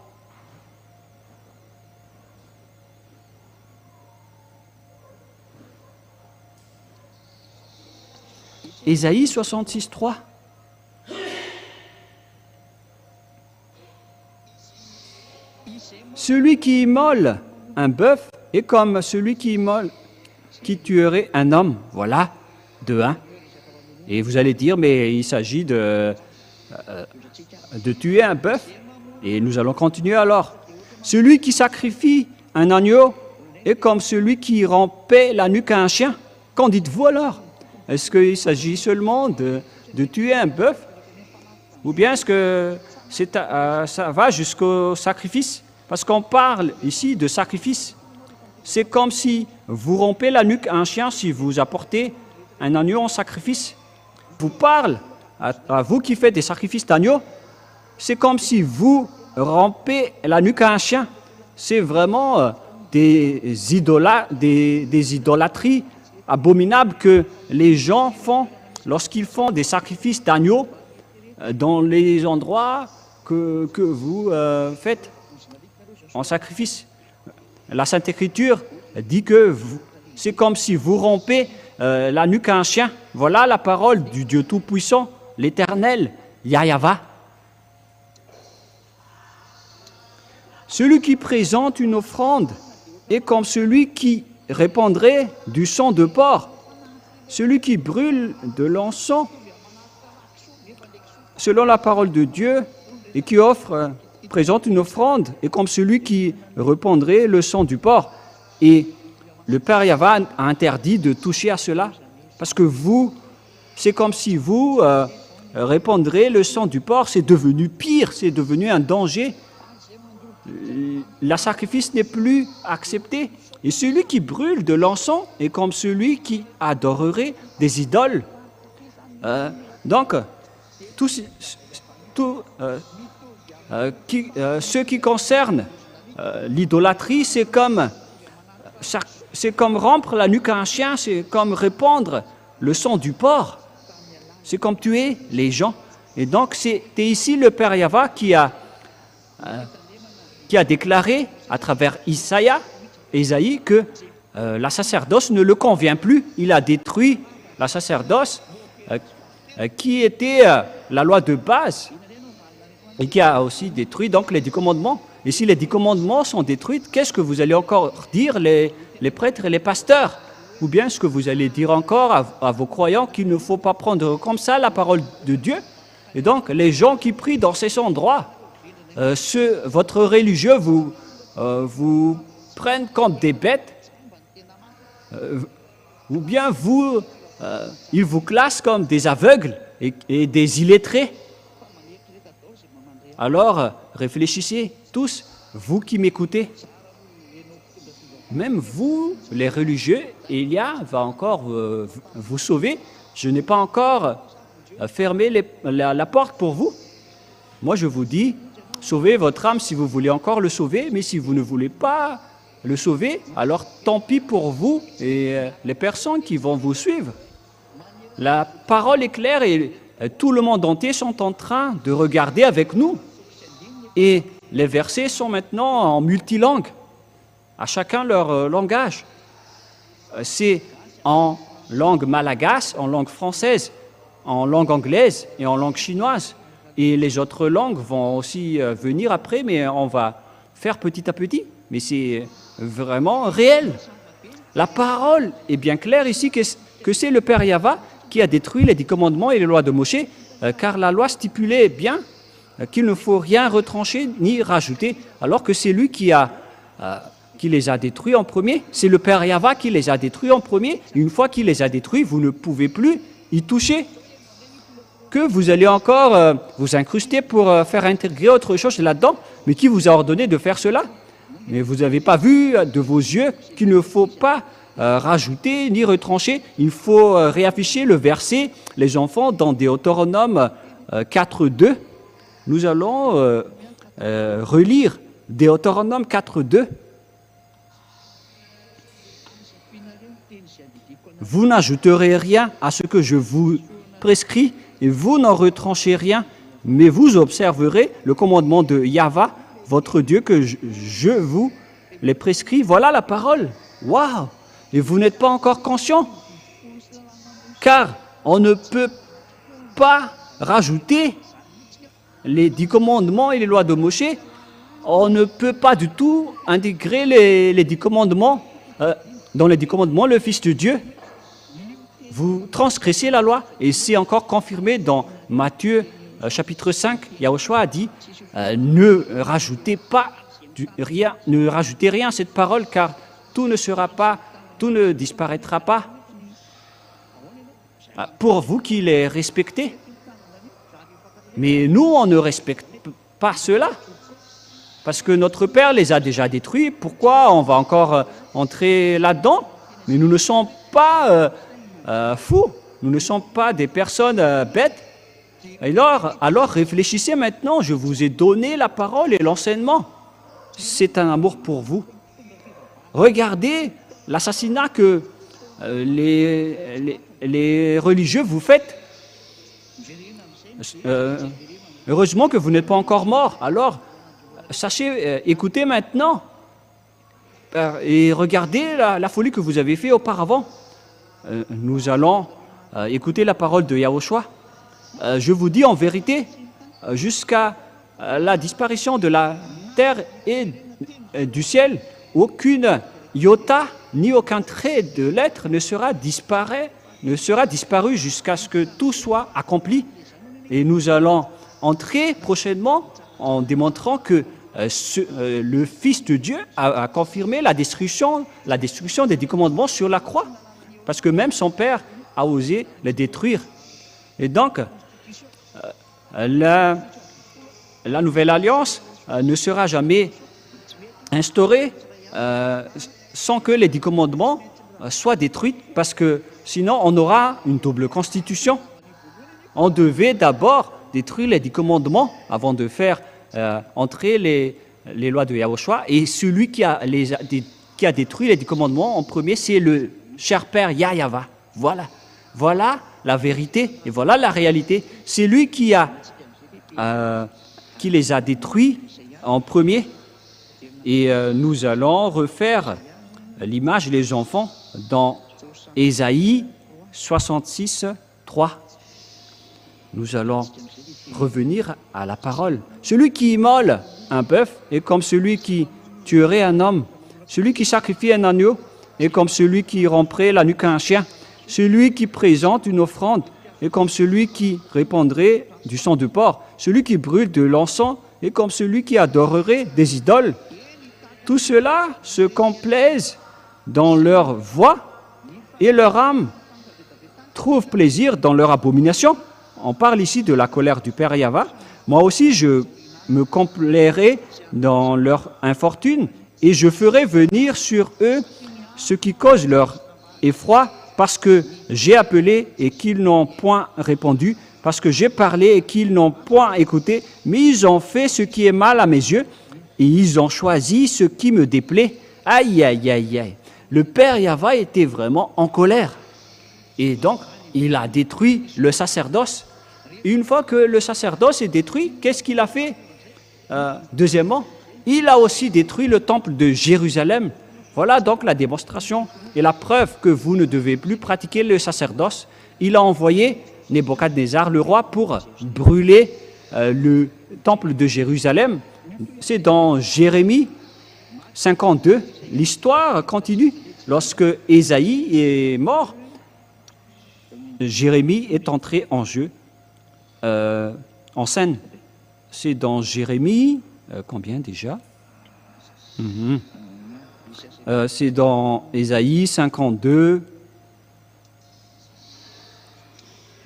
Ésaïe 66, 3. Celui qui immole un bœuf est comme celui qui tuerait un homme. Voilà, de 1. Et vous allez dire, mais il s'agit de tuer un bœuf. Et nous allons continuer alors. Celui qui sacrifie un agneau est comme celui qui rompait la nuque à un chien. Qu'en dites-vous alors? Est-ce qu'il s'agit seulement de tuer un bœuf? Ou bien est-ce que ça va jusqu'au sacrifice? Parce qu'on parle ici de sacrifice. C'est comme si vous rompez la nuque à un chien si vous apportez un agneau en sacrifice. Je vous parle à vous qui faites des sacrifices d'agneau. C'est comme si vous rompez la nuque à un chien. C'est vraiment des idolâtries abominables que les gens font lorsqu'ils font des sacrifices d'agneau dans les endroits que vous faites en sacrifice. La Sainte Écriture dit que c'est comme si vous rompez la nuque à un chien. Voilà la parole du Dieu Tout-Puissant, l'Éternel, Yahva. Celui qui présente une offrande est comme celui qui répandrait du sang de porc. Celui qui brûle de l'encens, selon la parole de Dieu, et qui présente une offrande, est comme celui qui répandrait le sang du porc. Et le Père Yahva a interdit de toucher à cela, parce que c'est comme si vous répandrez le sang du porc, c'est devenu pire, c'est devenu un danger. Le sacrifice n'est plus accepté. Et celui qui brûle de l'encens est comme celui qui adorerait des idoles. Donc, ce qui concerne l'idolâtrie, c'est comme rompre la nuque à un chien, c'est comme répandre le sang du porc, c'est comme tuer les gens. Et donc, c'était ici le Père Yahva qui a déclaré à travers Ésaïe que la sacerdoce ne le convient plus. Il a détruit la sacerdoce qui était la loi de base et qui a aussi détruit donc les 10 commandements. Et si les 10 commandements sont détruits, qu'est-ce que vous allez encore dire les prêtres et les pasteurs? Ou bien est-ce que vous allez dire encore à vos croyants qu'il ne faut pas prendre comme ça la parole de Dieu? Et donc les gens qui prient dans ces endroits, votre religieux vous prennent comme des bêtes, ou bien ils vous classent comme des aveugles et des illettrés. Alors, réfléchissez tous, vous qui m'écoutez. même vous, les religieux, Élia va encore vous sauver. Je n'ai pas encore fermé la porte pour vous. Moi, je vous dis, sauvez votre âme si vous voulez encore le sauver, mais si vous ne voulez pas le sauver, alors tant pis pour vous et les personnes qui vont vous suivre. La parole est claire et tout le monde entier sont en train de regarder avec nous. Et les versets sont maintenant en multilangue, à chacun leur langage. C'est en langue malgache, en langue française, en langue anglaise et en langue chinoise. Et les autres langues vont aussi venir après, mais on va faire petit à petit. Mais c'est vraiment réel. La parole est bien claire ici que c'est le Père Yahva qui a détruit les 10 commandements et les lois de Moshe, car la loi stipulait bien qu'il ne faut rien retrancher ni rajouter, alors que c'est lui qui les a détruits en premier. C'est le Père Yahva qui les a détruits en premier. Une fois qu'il les a détruits, vous ne pouvez plus y toucher. Que vous allez encore vous incruster pour faire intégrer autre chose là-dedans, mais qui vous a ordonné de faire cela? Mais vous n'avez pas vu de vos yeux qu'il ne faut pas rajouter ni retrancher. Il faut réafficher le verset, les enfants, dans Deutéronome 4.2. Nous allons relire Deutéronome 4.2. Vous n'ajouterez rien à ce que je vous prescris et vous n'en retranchez rien, mais vous observerez le commandement de Yahva, votre Dieu, que je vous les prescris. Voilà la parole. Waouh! Et vous n'êtes pas encore conscient, car on ne peut pas rajouter les 10 commandements et les lois de Moshe. On ne peut pas du tout intégrer les 10 commandements. Dans les 10 commandements, le Fils de Dieu, vous transgressez la loi. Et c'est encore confirmé dans Matthieu chapitre 5. Yahushua a dit, ne rajoutez rien à cette parole, car tout ne disparaîtra pas. Pour vous qui les respectez. Mais nous, on ne respecte pas cela. Parce que notre Père les a déjà détruits. Pourquoi on va encore entrer là-dedans? Mais nous ne sommes pas fous. Nous ne sommes pas des personnes bêtes. Alors réfléchissez maintenant. Je vous ai donné la parole et l'enseignement. C'est un amour pour vous. Regardez l'assassinat que les religieux vous faites. Heureusement que vous n'êtes pas encore mort. Alors, sachez, écoutez maintenant et regardez la folie que vous avez fait auparavant. Nous allons écouter la parole de Yahushua. Je vous dis en vérité, jusqu'à la disparition de la terre et du ciel, aucune iota ni aucun trait de l'être ne sera disparu jusqu'à ce que tout soit accompli. Et nous allons entrer prochainement en démontrant que le Fils de Dieu a confirmé la destruction des 10 commandements sur la croix. Parce que même son Père a osé les détruire. Et donc, la nouvelle alliance ne sera jamais instaurée sans que les 10 commandements soient détruits, parce que sinon on aura une double constitution. On devait d'abord détruire les 10 commandements avant de faire entrer les lois de Yahushua. Et celui qui a détruit les 10 commandements en premier, c'est le cher Père Yahva. Voilà la vérité et voilà la réalité. C'est lui qui les a détruits en premier. Et nous allons refaire l'image des enfants dans Ésaïe 66, 3. Nous allons revenir à la parole. Celui qui immole un bœuf est comme celui qui tuerait un homme. Celui qui sacrifie un agneau est comme celui qui romprait la nuque à un chien. Celui qui présente une offrande est comme celui qui répandrait du sang de porc. Celui qui brûle de l'encens est comme celui qui adorerait des idoles. Tout cela se complaisent dans leur voix et leur âme trouve plaisir dans leur abomination. On parle ici de la colère du Père Yahva. Moi aussi, je me complairai dans leur infortune et je ferai venir sur eux ce qui cause leur effroi, parce que j'ai appelé et qu'ils n'ont point répondu, parce que j'ai parlé et qu'ils n'ont point écouté, mais ils ont fait ce qui est mal à mes yeux, et ils ont choisi ce qui me déplaît. Aïe, aïe, aïe, aïe. Le père Yahva était vraiment en colère. Et donc, il a détruit le sacerdoce. Une fois que le sacerdoce est détruit, qu'est-ce qu'il a fait? Deuxièmement, il a aussi détruit le temple de Jérusalem. Voilà donc la démonstration et la preuve que vous ne devez plus pratiquer le sacerdoce. Il a envoyé Nebuchadnezzar, le roi, pour brûler le temple de Jérusalem. C'est dans Jérémie 52. L'histoire continue. Lorsque Ésaïe est mort, Jérémie est entré en jeu, en scène. C'est dans Jérémie, combien déjà? C'est dans Ésaïe 52.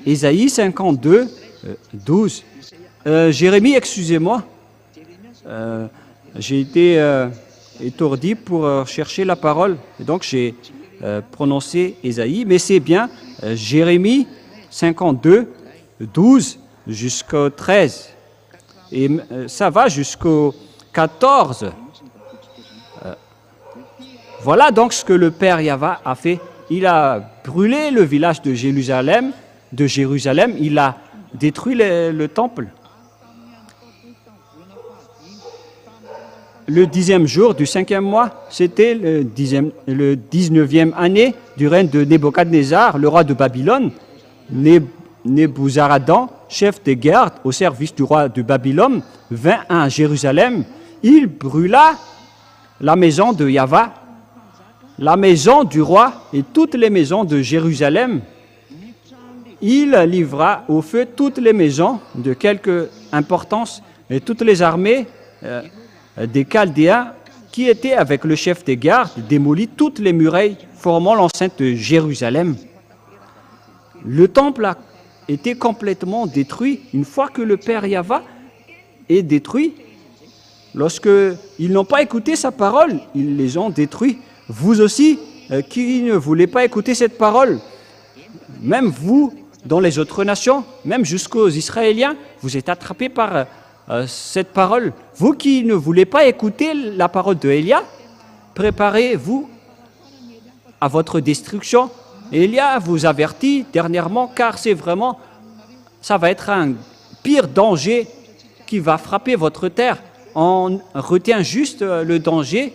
Ésaïe 52, 12. Jérémie, excusez-moi. J'ai été étourdi pour chercher la parole. Et donc j'ai prononcé Ésaïe, mais c'est bien Jérémie 52, 12 jusqu'au 13. Et ça va jusqu'au 14. Voilà donc ce que le père Yahva a fait. Il a brûlé le village de Jérusalem, il a détruit le temple. Le 10e jour du 5e mois, c'était le 19e année du règne de Nebuchadnezzar, le roi de Babylone. Nebuzaradan, chef des gardes au service du roi de Babylone, vint à Jérusalem. Il brûla la maison de Yahva, la maison du roi et toutes les maisons de Jérusalem. Il livra au feu toutes les maisons de quelque importance et toutes les armées des Chaldéens qui étaient avec le chef des gardes, démolit toutes les murailles formant l'enceinte de Jérusalem. Le temple a été complètement détruit. Une fois que le père Yahva est détruit, lorsqu'ils n'ont pas écouté sa parole, ils les ont détruits. Vous aussi, qui ne voulez pas écouter cette parole, même vous, dans les autres nations, même jusqu'aux Israéliens, vous êtes attrapés par cette parole. Vous qui ne voulez pas écouter la parole de Élia, préparez-vous à votre destruction. Élia vous avertit dernièrement, car ça va être un pire danger qui va frapper votre terre. On retient juste le danger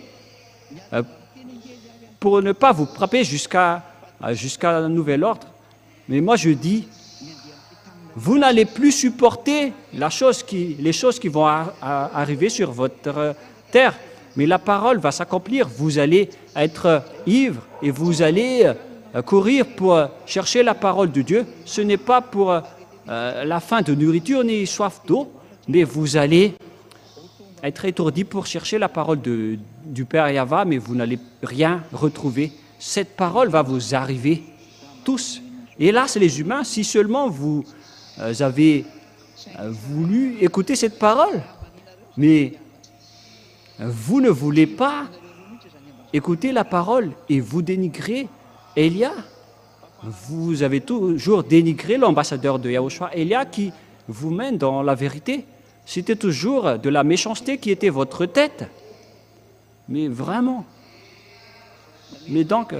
pour ne pas vous frapper jusqu'à un nouvel ordre. Mais moi je dis, vous n'allez plus supporter les choses qui vont arriver sur votre terre, mais la parole va s'accomplir. Vous allez être ivre et vous allez courir pour chercher la parole de Dieu. Ce n'est pas pour la faim de nourriture ni soif d'eau, mais vous allez être étourdi pour chercher la parole du Père Yahva, mais vous n'allez rien retrouver. Cette parole va vous arriver tous. Hélas, les humains, si seulement vous avez voulu écouter cette parole, mais vous ne voulez pas écouter la parole et vous dénigrez Élia. Vous avez toujours dénigré l'ambassadeur de Yahushua, Élia, qui vous mène dans la vérité. C'était toujours de la méchanceté qui était votre tête. Mais vraiment. Mais donc,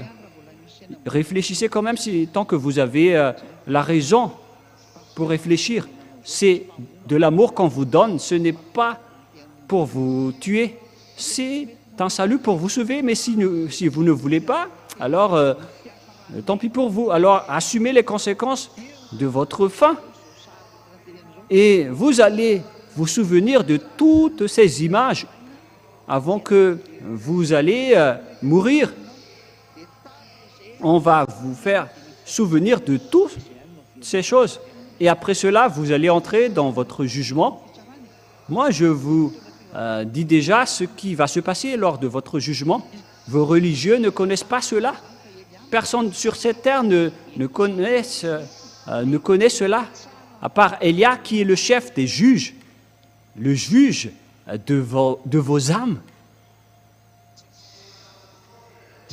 réfléchissez quand même tant que vous avez la raison pour réfléchir. C'est de l'amour qu'on vous donne, ce n'est pas pour vous tuer. C'est un salut pour vous sauver, mais si vous ne voulez pas, alors tant pis pour vous. Alors assumez les conséquences de votre faim. Et vous allez vous souvenir de toutes ces images avant que vous allez mourir. On va vous faire souvenir de toutes ces choses. Et après cela, vous allez entrer dans votre jugement. Moi, je vous dis déjà ce qui va se passer lors de votre jugement. Vos religieux ne connaissent pas cela. Personne sur cette terre ne connaît cela, à part Élia, qui est le chef des juges, le juge de vos âmes.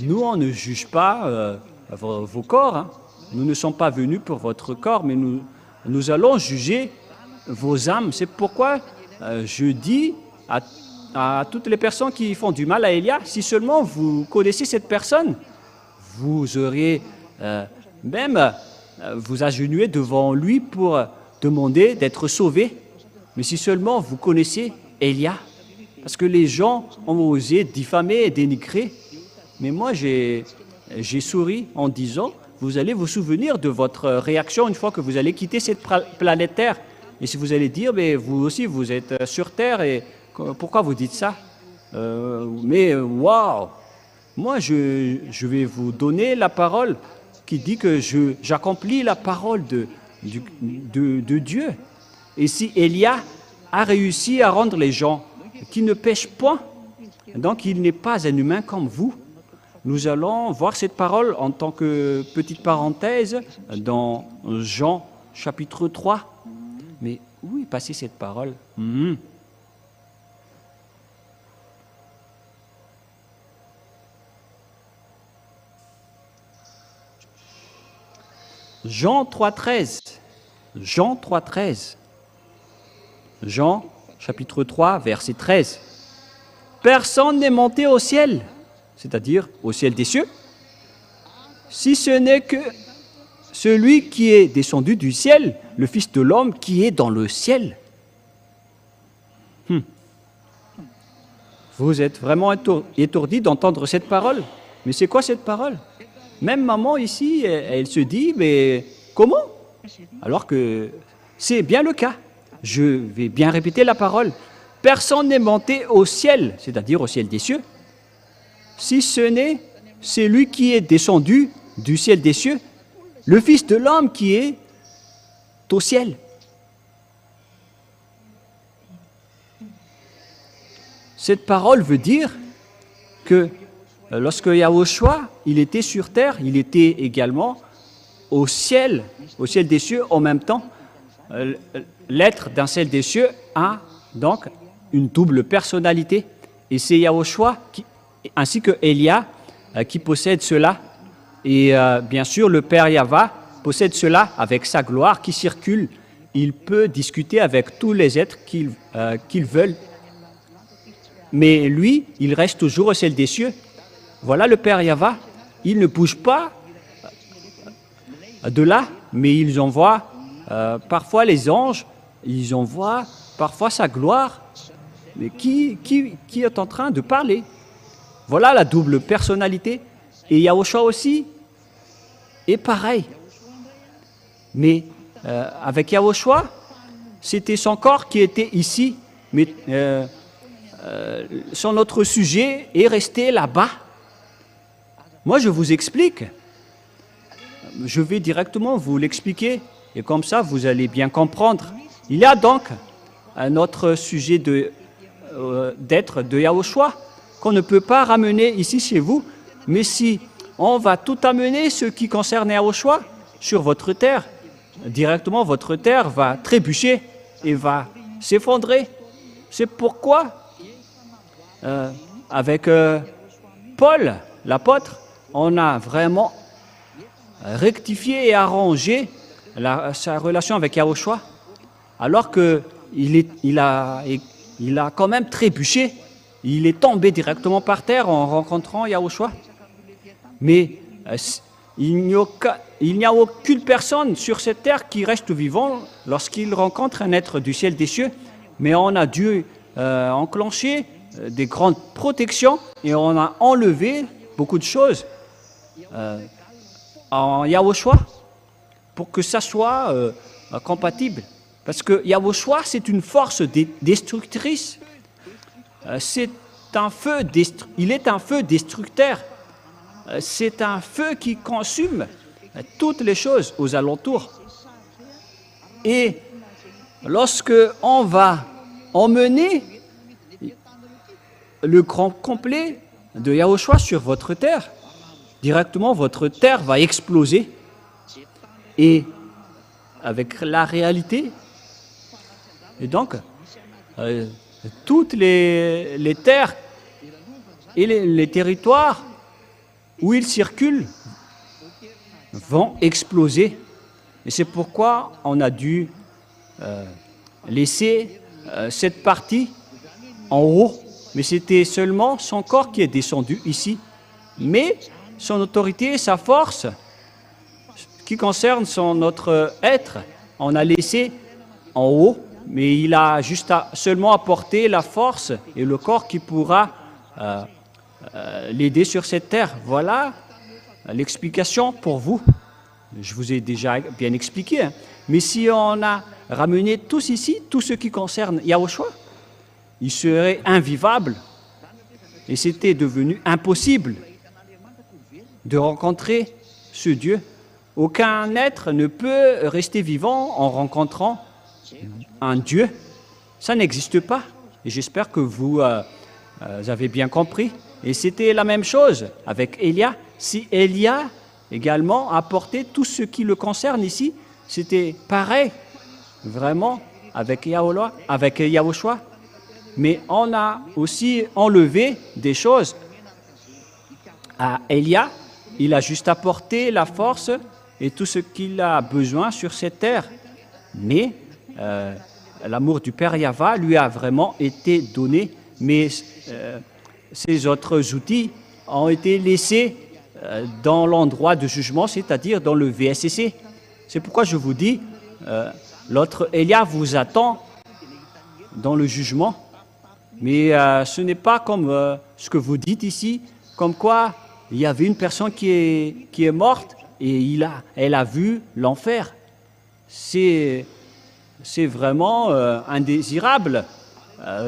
nous, on ne juge pas vos corps. Hein. Nous ne sommes pas venus pour votre corps, mais nous allons juger vos âmes. C'est pourquoi je dis à toutes les personnes qui font du mal à Élia, si seulement vous connaissez cette personne, vous auriez même vous agenouiller devant lui pour demander d'être sauvé. Mais si seulement vous connaissez Élia, parce que les gens ont osé diffamer et dénigrer, mais moi j'ai souri en disant, vous allez vous souvenir de votre réaction une fois que vous allez quitter cette planète Terre. Et si vous allez dire, mais vous aussi vous êtes sur Terre, et pourquoi vous dites ça mais waouh! Moi je vais vous donner la parole qui dit que j'accomplis la parole de Dieu. Et si Élia a réussi à rendre les gens qui ne pêchent point, donc il n'est pas un humain comme vous. Nous allons voir cette parole en tant que petite parenthèse dans Jean chapitre 3. Mais où est passée cette parole? Jean 3,13. Jean 3,13. Jean chapitre 3, verset 13. Personne n'est monté au ciel, c'est-à-dire au ciel des cieux, si ce n'est que celui qui est descendu du ciel, le Fils de l'homme qui est dans le ciel. Vous êtes vraiment étourdi d'entendre cette parole. Mais c'est quoi cette parole? Même maman ici, elle se dit, mais comment? Alors que c'est bien le cas. Je vais bien répéter la parole. Personne n'est monté au ciel, c'est-à-dire au ciel des cieux, si ce n'est celui qui est descendu du ciel des cieux, le Fils de l'homme qui est au ciel. Cette parole veut dire que lorsque Yahushua, il était sur terre, il était également au ciel des cieux en même temps. L'être d'un ciel des cieux a donc une double personnalité. Et c'est Yahushua ainsi que Élia qui possède cela. Et bien sûr, le Père Yahva possède cela avec sa gloire qui circule. Il peut discuter avec tous les êtres qu'il veut. Mais lui, il reste toujours au ciel des cieux. Voilà le Père Yahva. Il ne bouge pas de là, mais ils envoient parfois les anges, ils envoient parfois sa gloire. Mais qui est en train de parler? Voilà la double personnalité. Et Yahushua aussi est pareil. Mais avec Yahushua, c'était son corps qui était ici, mais son autre sujet est resté là-bas. Moi, je vous explique. Je vais directement vous l'expliquer, et comme ça, vous allez bien comprendre. Il y a donc un autre sujet d'être de Yahushua qu'on ne peut pas ramener ici chez vous, mais si on va tout amener ce qui concerne Yahushua sur votre terre, directement votre terre va trébucher et va s'effondrer. C'est pourquoi, avec Paul, l'apôtre, on a vraiment rectifié et arrangé sa relation avec Yahushua, alors qu'il a quand même trébuché. Il est tombé directement par terre en rencontrant Yahushua. Mais il n'y a aucune personne sur cette terre qui reste vivant lorsqu'il rencontre un être du ciel des cieux. Mais on a dû enclencher des grandes protections et on a enlevé beaucoup de choses en Yahushua pour que ça soit compatible. Parce que Yahushua, c'est une force destructrice. Il est un feu destructeur. C'est un feu qui consume toutes les choses aux alentours. Et lorsque on va emmener le grand complet de Yahushua sur votre terre, directement votre terre va exploser. Et avec la réalité, et donc toutes les terres et les territoires où ils circulent vont exploser. Et c'est pourquoi on a dû laisser cette partie en haut. Mais c'était seulement son corps qui est descendu ici. Mais son autorité et sa force, qui concerne notre être, on a laissé en haut. Mais il a juste seulement apporté la force et le corps qui pourra l'aider sur cette terre. Voilà l'explication pour vous. Je vous ai déjà bien expliqué. Hein. Mais si on a ramené tous ici, tout ce qui concerne Yahushua, il serait invivable. Et c'était devenu impossible de rencontrer ce Dieu. Aucun être ne peut rester vivant en rencontrant un Dieu. Ça n'existe pas. Et j'espère que vous avez bien compris. Et c'était la même chose avec Élia. Si Élia également apportait tout ce qui le concerne ici, c'était pareil, vraiment, avec Yahushua. Mais on a aussi enlevé des choses à Élia. Il a juste apporté la force et tout ce qu'il a besoin sur cette terre. Mais l'amour du Père Yahva lui a vraiment été donné. Mais ces autres outils ont été laissés dans l'endroit de jugement, c'est-à-dire dans le VSCC. C'est pourquoi je vous dis, l'autre Élia vous attend dans le jugement. Mais ce n'est pas comme ce que vous dites ici, comme quoi il y avait une personne qui est morte et elle a vu l'enfer. C'est vraiment indésirable,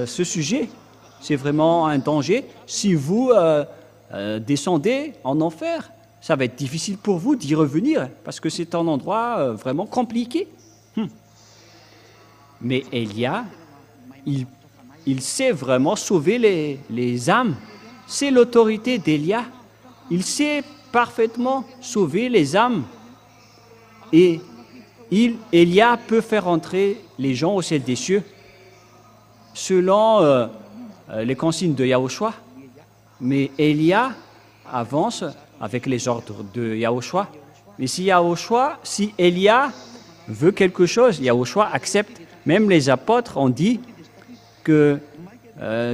ce sujet. C'est vraiment un danger. Si vous descendez en enfer, ça va être difficile pour vous d'y revenir, parce que c'est un endroit vraiment compliqué. Mais Élia, il sait vraiment sauver les âmes. C'est l'autorité d'Élia. Il sait parfaitement sauver les âmes. Et Élia peut faire entrer les gens au ciel des cieux selon les consignes de Yahushua. Mais Élia avance avec les ordres de Yahushua. Mais si Élia veut quelque chose, Yahushua accepte. Même les apôtres ont dit que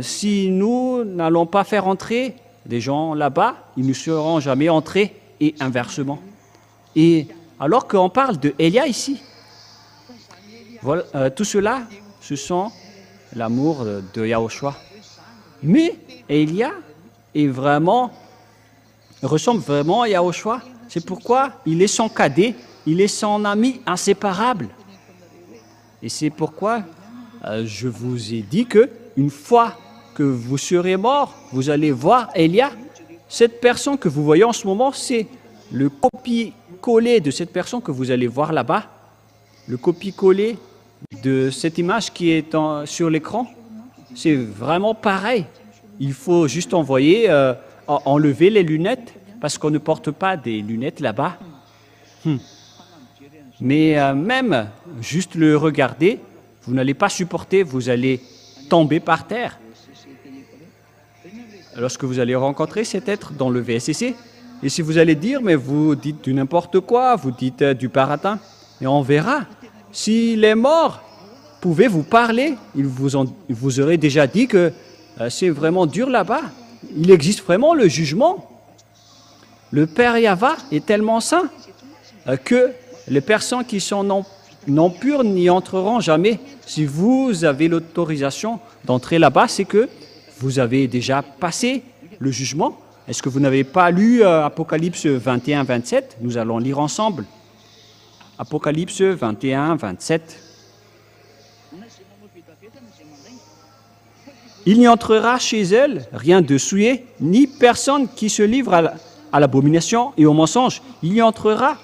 si nous n'allons pas faire entrer des gens là-bas, ils ne seront jamais entrés, et inversement. Et alors qu'on parle de Élia ici, voilà, tout cela, ce sont l'amour de Yahushua. Mais Élia ressemble vraiment à Yahushua. C'est pourquoi il est son cadet, il est son ami inséparable. Et c'est pourquoi je vous ai dit que une fois que vous serez mort, vous allez voir Élia. Cette personne que vous voyez en ce moment, c'est le copier-coller de cette personne que vous allez voir là-bas. Le copier-coller de cette image qui est sur l'écran, c'est vraiment pareil. Il faut juste enlever les lunettes, parce qu'on ne porte pas des lunettes là-bas. Mais même juste le regarder, vous n'allez pas supporter, vous allez tomber par terre. Lorsque vous allez rencontrer cet être dans le VSCC, et si vous allez dire, mais vous dites du n'importe quoi, vous dites du baratin, et on verra. Si les morts pouvaient vous parler, ils vous auraient déjà dit que c'est vraiment dur là-bas. Il existe vraiment le jugement. Le Père Yahva est tellement saint que les personnes qui sont non pures n'y entreront jamais. Si vous avez l'autorisation d'entrer là-bas, c'est que vous avez déjà passé le jugement. Est-ce que vous n'avez pas lu Apocalypse 21, 27? Nous allons lire ensemble. Apocalypse 21, 27. Il n'y entrera chez elle rien de souillé, ni personne qui se livre à l'abomination et au mensonge. Il n'y entrera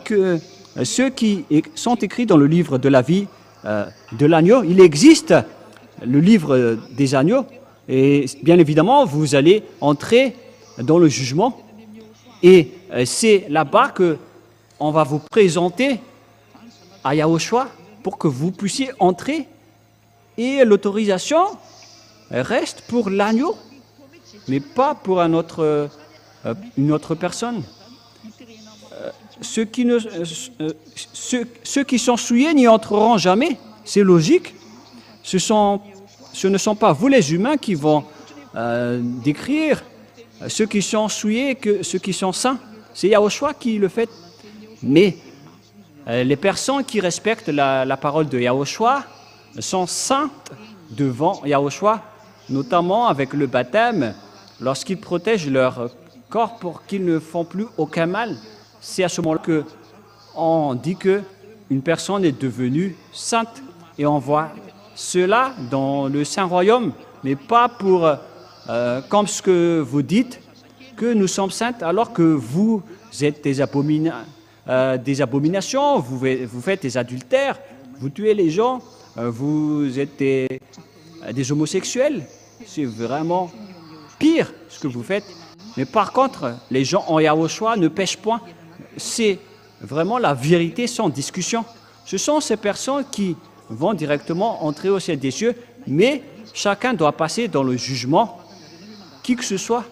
que ceux qui sont écrits dans le livre de la vie de l'agneau. Il existe le livre des agneaux, et bien évidemment, vous allez entrer dans le jugement. Et c'est là-bas qu'on va vous présenter à Yahushua pour que vous puissiez entrer. Et l'autorisation reste pour l'agneau, mais pas pour un autre une autre personne. Ceux qui sont souillés n'y entreront jamais. C'est logique. Ce ne sont pas vous les humains qui vont décrire ceux qui sont souillés que ceux qui sont saints. C'est Yahushua qui le fait. Mais les personnes qui respectent la parole de Yahushua sont saintes devant Yahushua, notamment avec le baptême, lorsqu'ils protègent leur corps pour qu'ils ne font plus aucun mal. C'est à ce moment-là qu'on dit qu'une personne est devenue sainte. Et on voit cela dans le Saint-Royaume, mais pas pour, comme ce que vous dites, que nous sommes saintes, alors que vous êtes des abominations, vous faites des adultères, vous tuez les gens, vous êtes des homosexuels. C'est vraiment pire ce que vous faites. Mais par contre, les gens en Yahushua ne pêchent point. C'est vraiment la vérité sans discussion. Ce sont ces personnes qui vont directement entrer au ciel des cieux, mais chacun doit passer dans le jugement, qui que ce soit.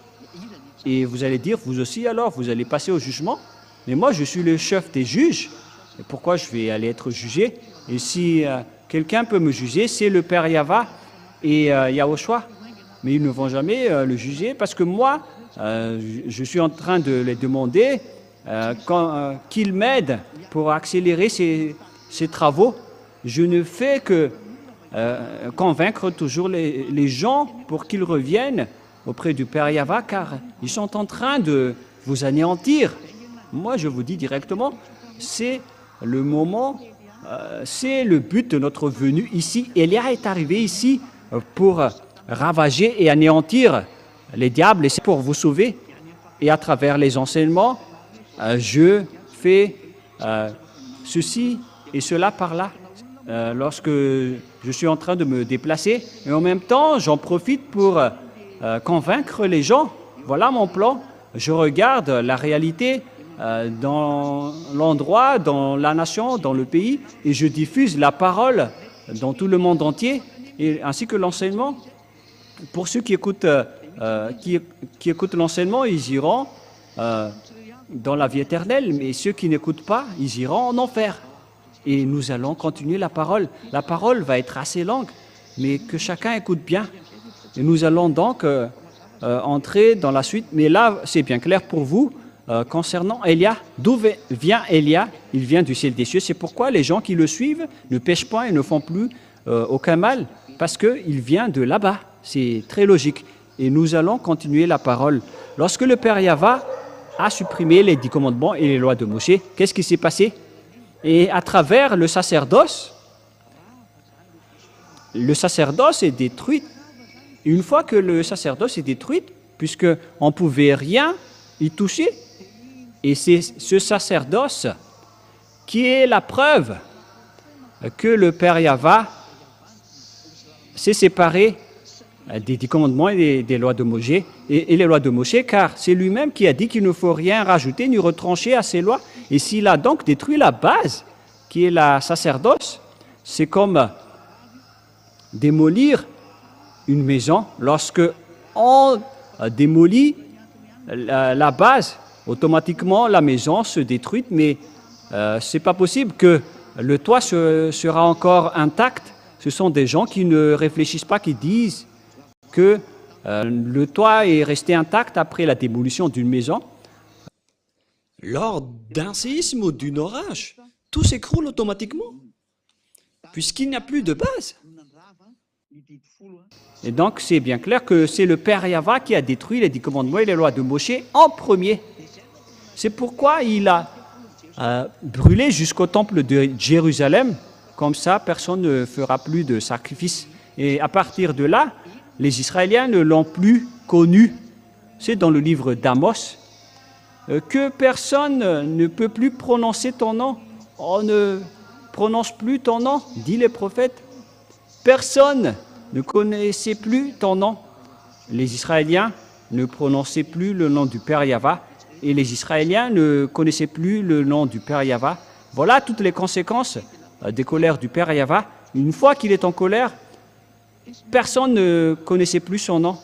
Et vous allez dire, vous aussi alors, vous allez passer au jugement. Mais moi, je suis le chef des juges. Et pourquoi je vais aller être jugé? Et si quelqu'un peut me juger, c'est le Père Yahva et Yahushua. Mais ils ne vont jamais le juger parce que moi, je suis en train de les demander qu'ils m'aident pour accélérer ces travaux. Je ne fais que convaincre toujours les gens pour qu'ils reviennent auprès du Père Yahva, car ils sont en train de vous anéantir. Moi, je vous dis directement, c'est le moment, c'est le but de notre venue ici. Élia est arrivé ici pour ravager et anéantir les diables, et c'est pour vous sauver. Et à travers les enseignements, je fais ceci et cela par là. Lorsque je suis en train de me déplacer, et en même temps, j'en profite pour convaincre les gens. Voilà mon plan. Je regarde la réalité dans l'endroit, dans la nation, dans le pays, et je diffuse la parole dans tout le monde entier, et ainsi que l'enseignement. Pour ceux qui écoutent, qui écoutent l'enseignement, ils iront dans la vie éternelle, mais ceux qui n'écoutent pas, ils iront en enfer. Et nous allons continuer la parole. La parole va être assez longue, mais que chacun écoute bien. Et nous allons donc entrer dans la suite. Mais là, c'est bien clair pour vous concernant Élia. D'où vient Élia? Il vient du ciel des cieux. C'est pourquoi les gens qui le suivent ne pêchent pas et ne font plus aucun mal, parce qu'il vient de là-bas. C'est très logique. Et nous allons continuer la parole. Lorsque le Père Yahva a supprimé les 10 commandements et les lois de Moshe, qu'est-ce qui s'est passé? Et à travers le sacerdoce est détruit. Et une fois que le sacerdoce est détruit, puisqu'on ne pouvait rien y toucher, et c'est ce sacerdoce qui est la preuve que le Père Yahva s'est séparé des 10 commandements et des lois de Moshe, et les lois de Moshe, car c'est lui-même qui a dit qu'il ne faut rien rajouter ni retrancher à ces lois. Et s'il a donc détruit la base, qui est la sacerdoce, c'est comme démolir une maison. Lorsque on démolit la base, automatiquement la maison se détruit, mais ce n'est pas possible que le toit sera encore intact. Ce sont des gens qui ne réfléchissent pas, qui disent que le toit est resté intact après la démolition d'une maison. Lors d'un séisme ou d'un orage, tout s'écroule automatiquement, puisqu'il n'y a plus de base. Et donc, c'est bien clair que c'est le Père Yahva qui a détruit les 10 commandements et les lois de Moshe en premier. C'est pourquoi il a brûlé jusqu'au temple de Jérusalem. Comme ça, personne ne fera plus de sacrifice. Et à partir de là, les Israéliens ne l'ont plus connu. C'est dans le livre d'Amos. Que personne ne peut plus prononcer ton nom. On ne prononce plus ton nom, dit les prophètes. Personne ne connaissait plus ton nom. Les Israéliens ne prononçaient plus le nom du Père Yahva, et les Israéliens ne connaissaient plus le nom du Père Yahva. Voilà toutes les conséquences des colères du Père Yahva. Une fois qu'il est en colère, personne ne connaissait plus son nom,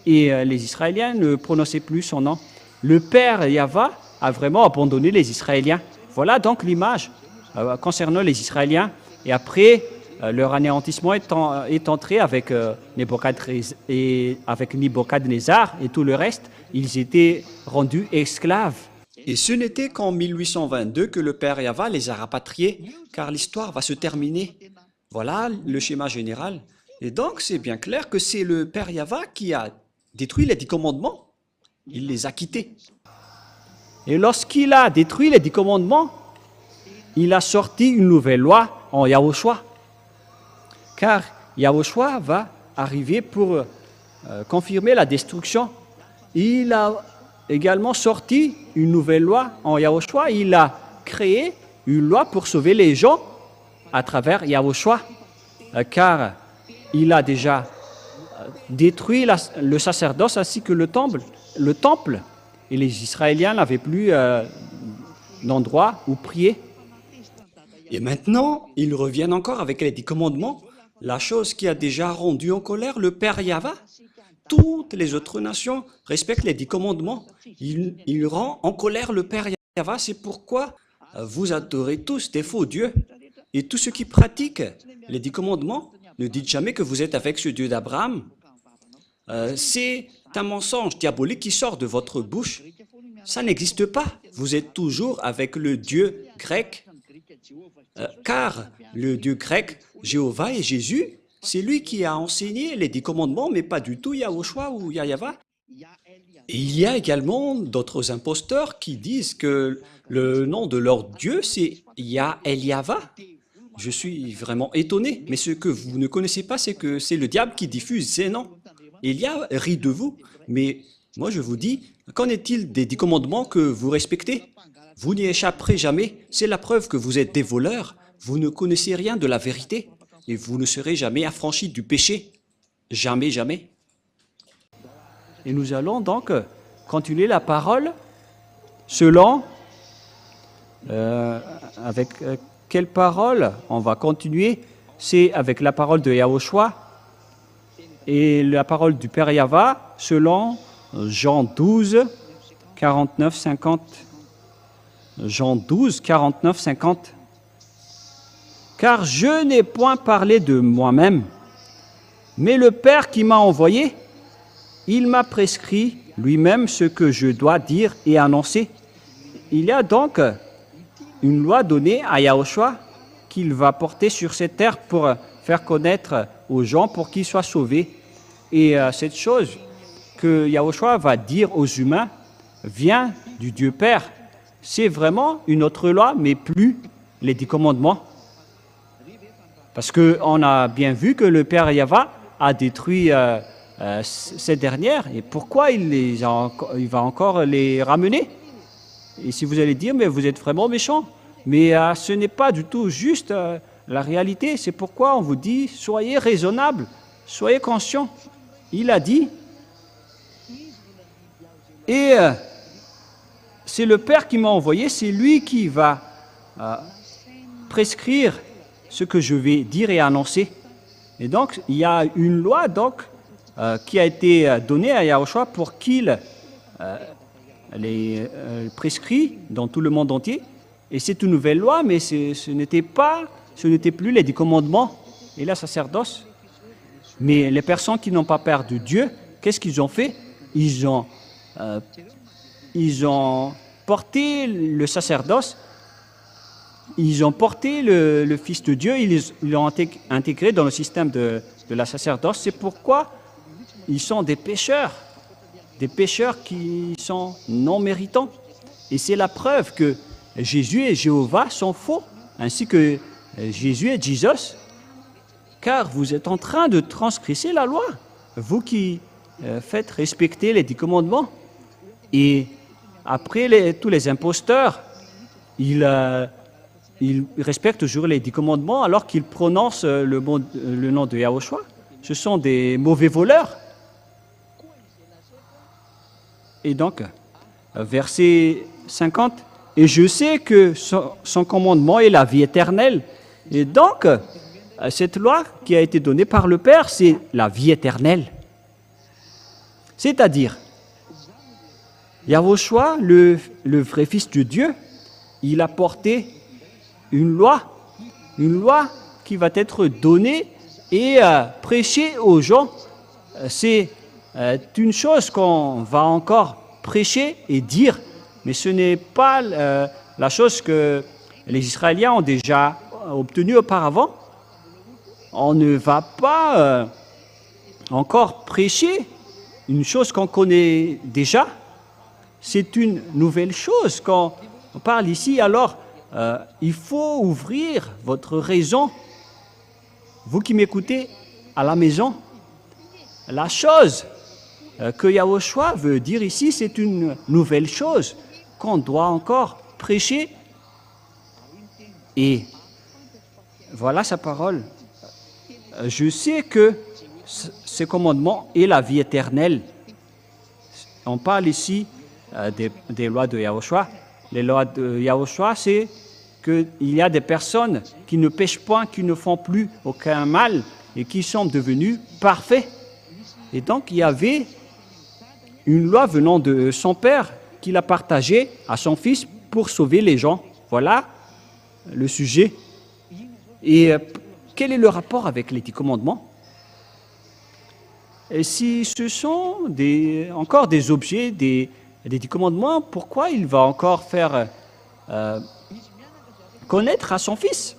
et les Israéliens ne prononçaient plus son nom. le Père Yahva a vraiment abandonné les Israéliens. Voilà donc l'image concernant les Israéliens. Et après, leur anéantissement est entré avec Nebuchadnezzar et tout le reste. Ils étaient rendus esclaves. Et ce n'était qu'en 1822 que le Père Yahva les a rapatriés, car l'histoire va se terminer. Voilà le schéma général. Et donc, c'est bien clair que c'est le Père Yahva qui a détruit les 10 commandements. Il les a quittés. Et lorsqu'il a détruit les 10 commandements, il a sorti une nouvelle loi en Yahushua. Car Yahushua va arriver pour confirmer la destruction. Il a également sorti une nouvelle loi en Yahushua. Il a créé une loi pour sauver les gens à travers Yahushua. Car il a déjà détruit le sacerdoce ainsi que le temple. Et les Israéliens n'avaient plus d'endroit où prier. Et maintenant, ils reviennent encore avec les 10 commandements, la chose qui a déjà rendu en colère le Père Yahva. Toutes les autres nations respectent les 10 commandements. Il rend en colère le Père Yahva. C'est pourquoi vous adorez tous des faux dieux. Et tous ceux qui pratiquent les 10 commandements, ne dites jamais que vous êtes avec ce Dieu d'Abraham. C'est un mensonge diabolique qui sort de votre bouche. Ça n'existe pas. Vous êtes toujours avec le Dieu grec. Car le Dieu grec, Jéhovah et Jésus, c'est lui qui a enseigné les 10 commandements, mais pas du tout Yahushua ou Yahva. Et il y a également d'autres imposteurs qui disent que le nom de leur Dieu, c'est Yahva. Je suis vraiment étonné, mais ce que vous ne connaissez pas, c'est que c'est le diable qui diffuse ces noms. Elia rit de vous, mais moi je vous dis, qu'en est-il des 10 commandements que vous respectez? Vous n'y échapperez jamais, c'est la preuve que vous êtes des voleurs, vous ne connaissez rien de la vérité, et vous ne serez jamais affranchis du péché. Jamais, jamais. Et nous allons donc continuer la parole selon... avec quelle parole on va continuer? C'est avec la parole de Yahushua et la parole du Père Yahva selon Jean 12, 49, 50. Jean 12, 49, 50. Car je n'ai point parlé de moi-même, mais le Père qui m'a envoyé, il m'a prescrit lui-même ce que je dois dire et annoncer. Il y a donc une loi donnée à Yahushua qu'il va porter sur cette terre pour faire connaître aux gens pour qu'ils soient sauvés. Et cette chose que Yahushua va dire aux humains vient du Dieu Père. C'est vraiment une autre loi, mais plus les 10 commandements. Parce qu'on a bien vu que le Père Yahva a détruit ces dernières. Et pourquoi il va encore les ramener? Et si vous allez dire, mais vous êtes vraiment méchant. Mais ce n'est pas du tout juste la réalité. C'est pourquoi on vous dit, soyez raisonnables, soyez conscients. Il a dit, et c'est le Père qui m'a envoyé, c'est lui qui va prescrire ce que je vais dire et annoncer. Et donc, il y a une loi donc, qui a été donnée à Yahushua pour qu'il les prescrit dans tout le monde entier. Et c'est une nouvelle loi, mais ce n'était plus les 10 commandements et la sacerdoce. Mais les personnes qui n'ont pas peur de Dieu, qu'est-ce qu'ils ont fait? Ils ont porté le sacerdoce, ils ont porté le Fils de Dieu, ils l'ont intégré dans le système de la sacerdoce. C'est pourquoi ils sont des pécheurs qui sont non méritants. Et c'est la preuve que Jésus et Jéhovah sont faux, ainsi que Jésus et Jesus, car vous êtes en train de transgresser la loi, vous qui faites respecter les 10 commandements. Et après, tous les imposteurs, ils respectent toujours les 10 commandements alors qu'ils prononcent le nom de Yahushua. Ce sont des mauvais voleurs. Et donc, verset 50, « Et je sais que son commandement est la vie éternelle. » Et donc, cette loi qui a été donnée par le Père, c'est la vie éternelle. C'est-à-dire, Yahushua, le vrai Fils de Dieu, il a porté une loi qui va être donnée et prêchée aux gens. C'est une chose qu'on va encore prêcher et dire, mais ce n'est pas la chose que les Israéliens ont déjà obtenue auparavant. On ne va pas encore prêcher une chose qu'on connaît déjà. C'est une nouvelle chose quand on parle ici. Alors, il faut ouvrir votre raison. Vous qui m'écoutez à la maison, la chose que Yahushua veut dire ici, c'est une nouvelle chose qu'on doit encore prêcher. Et voilà sa parole. Je sais que ce commandement est la vie éternelle. On parle ici des lois de Yahushua. Les lois de Yahushua, c'est qu'il y a des personnes qui ne pêchent point, qui ne font plus aucun mal et qui sont devenues parfaits. Et donc, il y avait une loi venant de son Père qu'il a partagée à son Fils pour sauver les gens. Voilà le sujet. Et quel est le rapport avec les 10 commandements? Et si ce sont encore des objets des 10 commandements, pourquoi il va encore faire connaître à son Fils?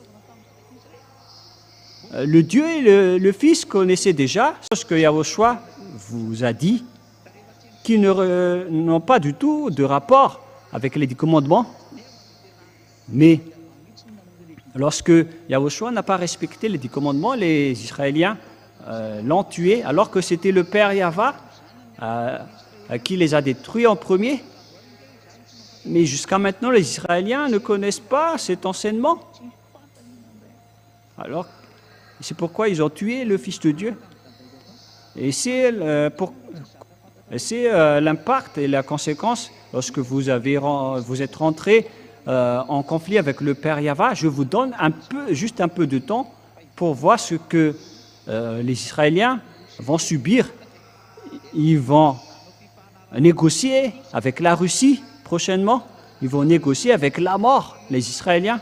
Le Dieu et le Fils connaissaient déjà ce que Yahushua vous a dit, qui n'ont pas du tout de rapport avec les 10 commandements. Mais lorsque Yahushua n'a pas respecté les 10 commandements, les Israéliens l'ont tué, alors que c'était le Père Yahva qui les a détruits en premier. Mais jusqu'à maintenant, les Israéliens ne connaissent pas cet enseignement. Alors, c'est pourquoi ils ont tué le Fils de Dieu. Et c'est l'impact et la conséquence lorsque vous êtes rentré en conflit avec le Père Yahva. Je vous donne juste un peu de temps pour voir ce que les Israéliens vont subir. Ils vont négocier avec la Russie prochainement. Ils vont négocier avec la mort, les Israéliens.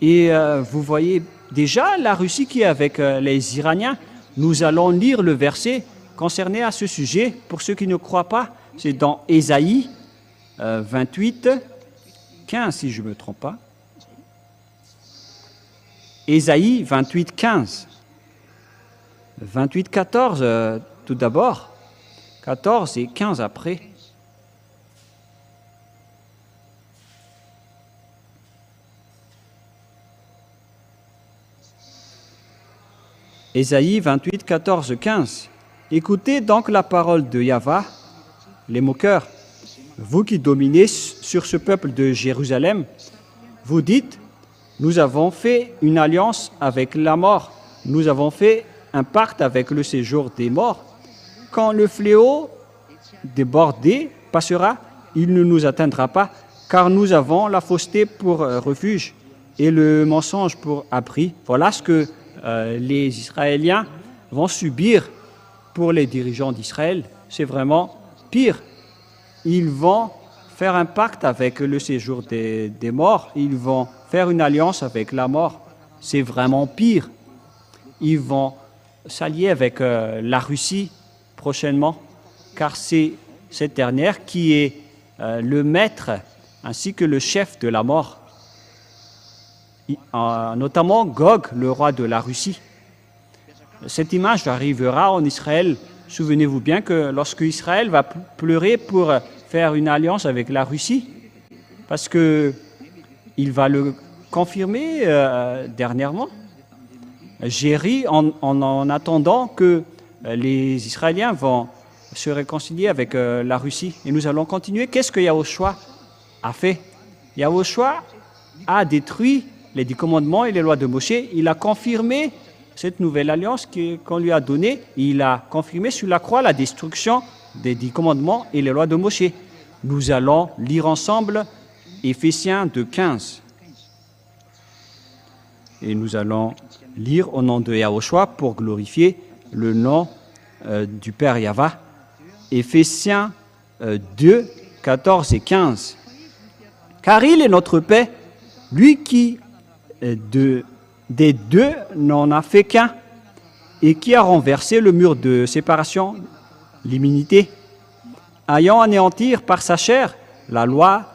Et vous voyez déjà la Russie qui est avec les Iraniens. Nous allons lire le verset concerné à ce sujet. Pour ceux qui ne croient pas, c'est dans Ésaïe 28, 15, si je ne me trompe pas. Ésaïe 28, 15. 28, 14, tout d'abord. 14 et 15 après. Ésaïe 28, 14, 15. Écoutez donc la parole de Yahva, les moqueurs, vous qui dominez sur ce peuple de Jérusalem. Vous dites, nous avons fait une alliance avec la mort, nous avons fait un pacte avec le séjour des morts. Quand le fléau débordé passera, il ne nous atteindra pas, car nous avons la fausseté pour refuge et le mensonge pour abri. Voilà ce que les Israéliens vont subir pour les dirigeants d'Israël. C'est vraiment pire. Ils vont faire un pacte avec le séjour des morts. Ils vont faire une alliance avec la mort. C'est vraiment pire. Ils vont s'allier avec la Russie prochainement, car c'est cette dernière qui est le maître ainsi que le chef de la mort. Notamment Gog, le roi de la Russie. Cette image arrivera en Israël. Souvenez-vous bien que lorsque Israël va pleurer pour faire une alliance avec la Russie, parce qu'il va le confirmer dernièrement, j'ai ri en attendant que les Israéliens vont se réconcilier avec la Russie. Et nous allons continuer. Qu'est-ce que Yahushua a fait? Yahushua a détruit les 10 commandements et les lois de Moshe. Il a confirmé cette nouvelle alliance qu'on lui a donnée. Il a confirmé sur la croix la destruction des 10 commandements et les lois de Moshe. Nous allons lire ensemble Éphésiens 2:15. Et nous allons lire au nom de Yahushua pour glorifier le nom du Père Yahva. Éphésiens 2, 14 et 15. Car il est notre paix, lui qui des deux n'en a fait qu'un, et qui a renversé le mur de séparation, l'immunité, ayant anéanti par sa chair la loi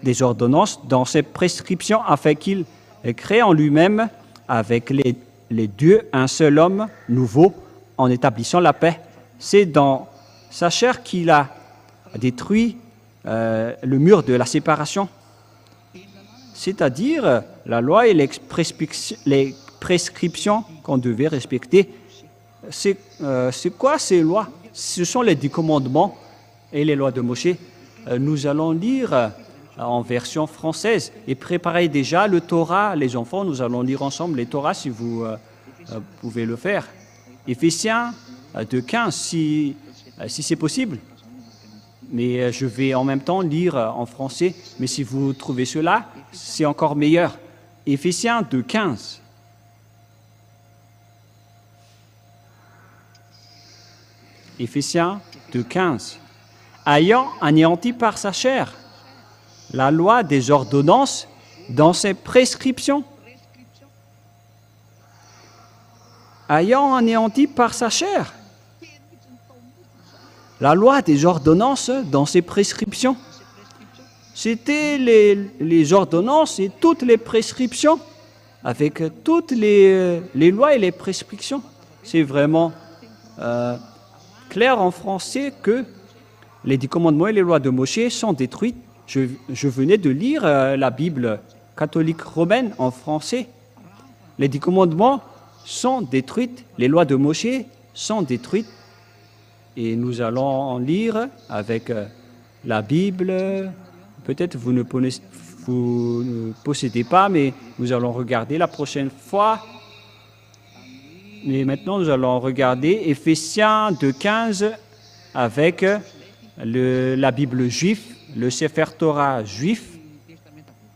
des ordonnances dans ses prescriptions, afin qu'il crée en lui-même avec les dieux un seul homme nouveau en établissant la paix. C'est dans sa chair qu'il a détruit le mur de la séparation, c'est-à-dire la loi et les prescriptions qu'on devait respecter. C'est quoi ces lois? Ce sont les 10 commandements et les lois de Moïse. Nous allons lire en version française et préparez déjà le Torah, les enfants, nous allons lire ensemble les Torahs si vous pouvez le faire. Éphésiens 2:15 si c'est possible. Mais je vais en même temps lire en français, mais si vous trouvez cela, c'est encore meilleur. Éphésiens 2:15. Éphésiens 2:15. Ayant anéanti par sa chair la loi des ordonnances dans ses prescriptions. Ayant anéanti par sa chair la loi des ordonnances dans ses prescriptions. C'était les ordonnances et toutes les prescriptions, avec toutes les lois et les prescriptions. C'est vraiment clair en français que les 10 commandements et les lois de Moïse sont détruites. Je venais de lire la Bible catholique romaine en français. Les 10 commandements sont détruites, les lois de Moïse sont détruites. Et nous allons en lire avec la Bible. Peut-être vous ne possédez pas, mais nous allons regarder la prochaine fois. Mais maintenant, nous allons regarder Éphésiens 2:15 avec la Bible juive, le Sefer Torah juif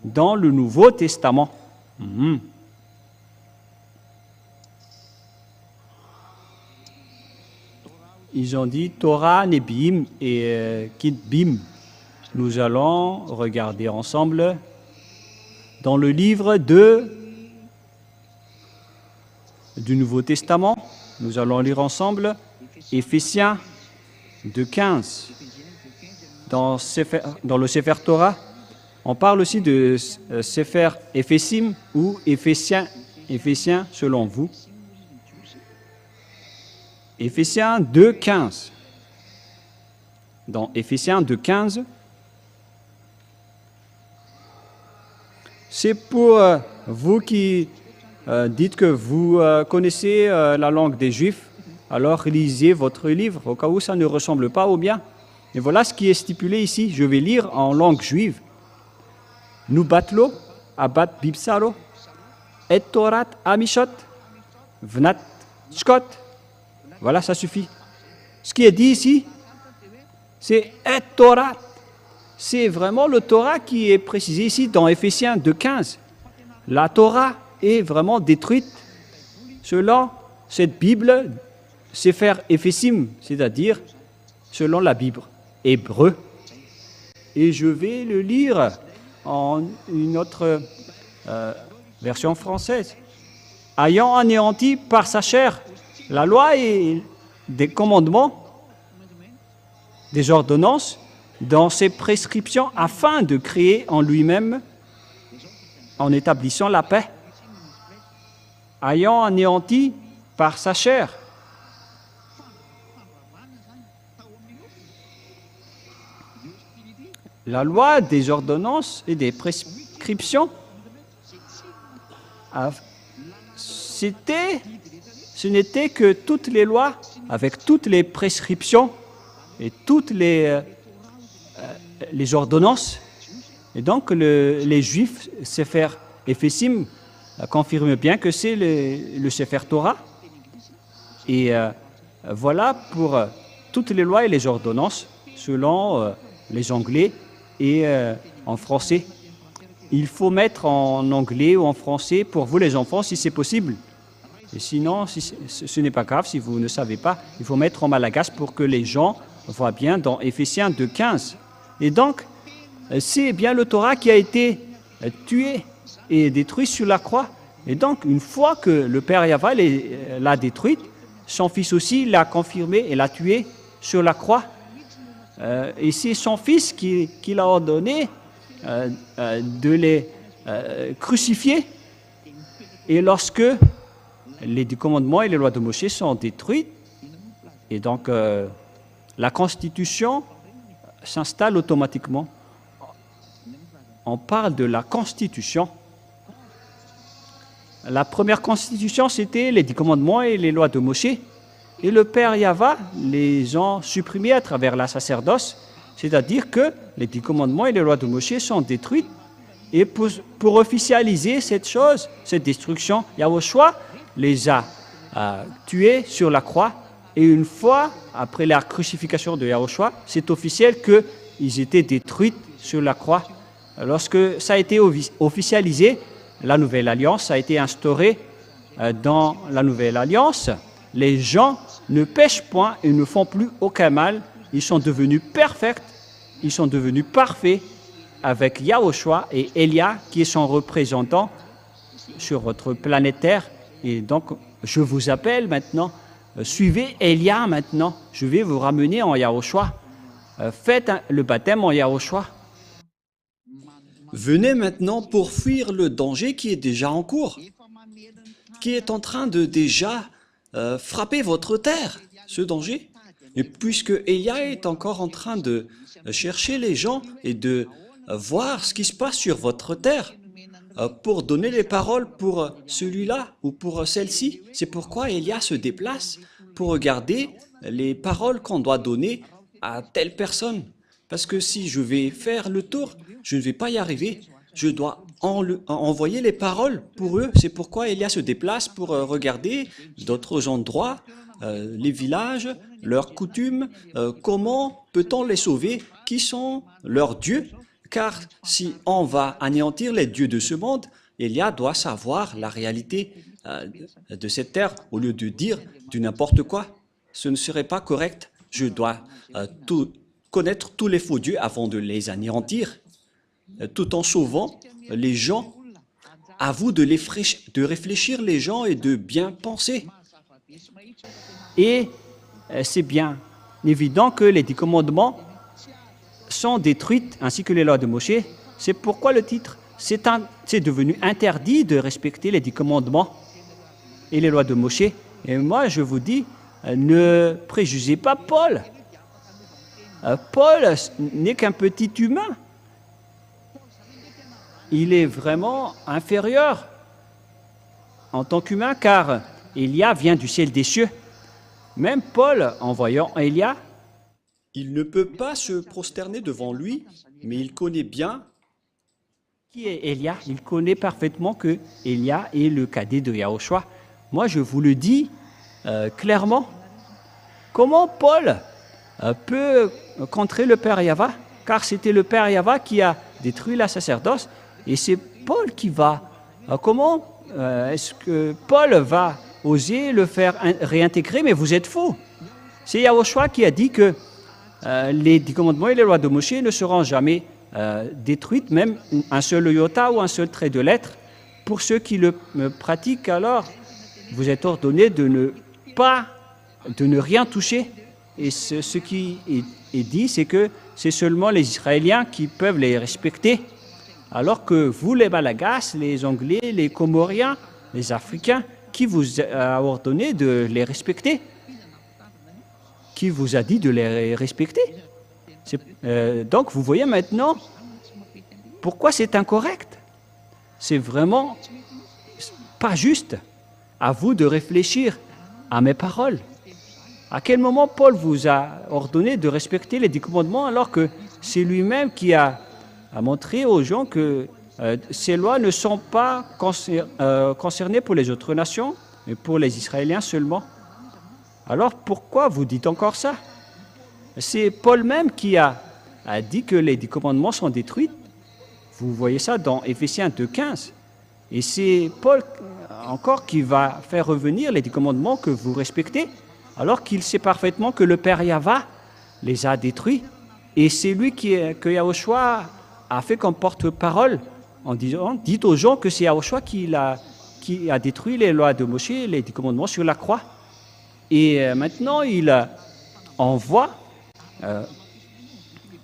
dans le Nouveau Testament. Ils ont dit Torah, Nebim et Kitbim. Nous allons regarder ensemble dans le livre du Nouveau Testament. Nous allons lire ensemble Éphésiens 2:15. Dans le Sefer Torah, on parle aussi de Sefer Éphésim ou Éphésiens selon vous. Éphésiens 2:15. Dans Éphésiens 2:15, c'est pour vous qui dites que vous connaissez la langue des Juifs, alors lisez votre livre au cas où ça ne ressemble pas au mien. Et voilà ce qui est stipulé ici. Je vais lire en langue juive. Nu batlo, abat bibsaro, et torat amishot, vnat shkot. Voilà, ça suffit. Ce qui est dit ici, c'est et Torah. C'est vraiment le Torah qui est précisé ici dans Éphésiens 2:15. La Torah est vraiment détruite selon cette Bible, Sefer Éphésim, c'est-à-dire selon la Bible hébreu. Et je vais le lire en une autre version française. Ayant anéanti par sa chair la loi et des commandements, des ordonnances, dans ses prescriptions, afin de créer en lui-même, en établissant la paix, ayant anéanti par sa chair. La loi des ordonnances et des prescriptions, ce n'était que toutes les lois, avec toutes les prescriptions et toutes les ordonnances. Et donc, les Juifs, Sefer Éphésim, confirment bien que c'est le Sefer Torah. Et voilà pour toutes les lois et les ordonnances, selon les Anglais et en français. Il faut mettre en anglais ou en français pour vous les enfants, si c'est possible. Et sinon, ce n'est pas grave, si vous ne savez pas, il faut mettre en malagasy pour que les gens voient bien dans Éphésiens 2:15. Et donc, c'est bien le Torah qui a été tué et détruit sur la croix. Et donc, une fois que le Père Yahva l'a détruite, son Fils aussi l'a confirmé et l'a tué sur la croix. Et c'est son Fils qui l'a ordonné de les crucifier. Et lorsque les 10 commandements et les lois de Moïse sont détruites, et donc la Constitution s'installe automatiquement. On parle de la Constitution. La première Constitution, c'était les 10 commandements et les lois de Moïse. Et le Père Yahva les ont supprimés à travers la sacerdoce, c'est-à-dire que les 10 commandements et les lois de Moïse sont détruites. Et pour officialiser cette chose, cette destruction, Yahushua les a tués sur la croix. Et une fois, après la crucifixion de Yahushua, c'est officiel qu'ils étaient détruits sur la croix. Lorsque ça a été officialisé, la Nouvelle Alliance a été instaurée dans la Nouvelle Alliance. Les gens ne pêchent point et ne font plus aucun mal. Ils sont devenus parfaits, ils sont devenus parfaits avec Yahushua et Elia qui est son représentant sur votre planète Terre. Et donc, je vous appelle maintenant, suivez Elia maintenant. Je vais vous ramener en Yahushua. Faites le baptême en Yahushua. Venez maintenant pour fuir le danger qui est déjà en cours, qui est en train de déjà frapper votre terre, ce danger. Et puisque Elia est encore en train de chercher les gens et de voir ce qui se passe sur votre terre, pour donner les paroles pour celui-là ou pour celle-ci, c'est pourquoi Elia se déplace pour regarder les paroles qu'on doit donner à telle personne. Parce que si je vais faire le tour, je ne vais pas y arriver. Je dois envoyer les paroles pour eux. C'est pourquoi Elia se déplace pour regarder d'autres endroits, les villages, leurs coutumes, comment peut-on les sauver, qui sont leurs dieux. Car si on va anéantir les dieux de ce monde, Elia doit savoir la réalité de cette terre au lieu de dire du n'importe quoi. Ce ne serait pas correct. Je dois connaître tous les faux dieux avant de les anéantir, tout en sauvant les gens. À vous de réfléchir les gens et de bien penser. Et c'est bien évident que les 10 commandements sont détruits, ainsi que les lois de Moïse. C'est pourquoi le titre, c'est devenu interdit de respecter les 10 commandements et les lois de Moïse. Et moi, je vous dis, ne préjugez pas Paul. Paul n'est qu'un petit humain. Il est vraiment inférieur en tant qu'humain, car Élia vient du ciel des cieux. Même Paul, en voyant Élia, il ne peut pas se prosterner devant lui, mais il connaît bien qui est Élia. Il connaît parfaitement que Élia est le cadet de Yahushua. Moi, je vous le dis clairement. Comment Paul peut contrer le Père Yahva? Car c'était le Père Yahva qui a détruit la sacerdoce. Et c'est Paul qui va. Comment est-ce que Paul va oser le faire réintégrer? Mais vous êtes faux. C'est Yahushua qui a dit que les 10 commandements et les lois de Moïse ne seront jamais détruites, même un seul iota ou un seul trait de lettre. Pour ceux qui le pratiquent, alors, vous êtes ordonnés de ne rien toucher. Et ce qui est dit, c'est que c'est seulement les Israéliens qui peuvent les respecter. Alors que vous, les Malagasy, les Anglais, les Comoriens, les Africains, qui vous a ordonné de les respecter? Qui vous a dit de les respecter? Donc, vous voyez maintenant pourquoi c'est incorrect. C'est vraiment pas juste. À vous de réfléchir à mes paroles. À quel moment Paul vous a ordonné de respecter les 10 commandements alors que c'est lui-même qui a montré aux gens que ces lois ne sont pas concernées pour les autres nations, mais pour les Israéliens seulement? Alors pourquoi vous dites encore ça? C'est Paul même qui a dit que les 10 commandements sont détruits. Vous voyez ça dans Éphésiens 2,15. Et c'est Paul encore qui va faire revenir les 10 commandements que vous respectez, alors qu'il sait parfaitement que le Père Yahva les a détruits. Et c'est lui que Yahushua a fait comme porte-parole en disant, dites aux gens que c'est Yahushua qui a détruit les lois de Moshe, les 10 commandements sur la croix. Et maintenant, il envoie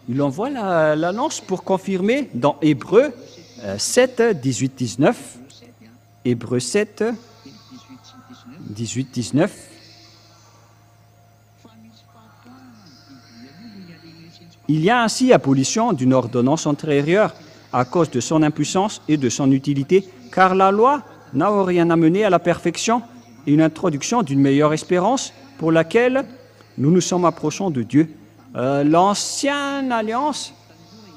la lance pour confirmer dans Hébreux 7, 18, 19. Hébreux 7, 18, 19. Il y a ainsi abolition d'une ordonnance antérieure à cause de son impuissance et de son utilité, car la loi n'a rien amené à la perfection et une introduction d'une meilleure espérance pour laquelle nous nous sommes approchants de Dieu. L'ancienne alliance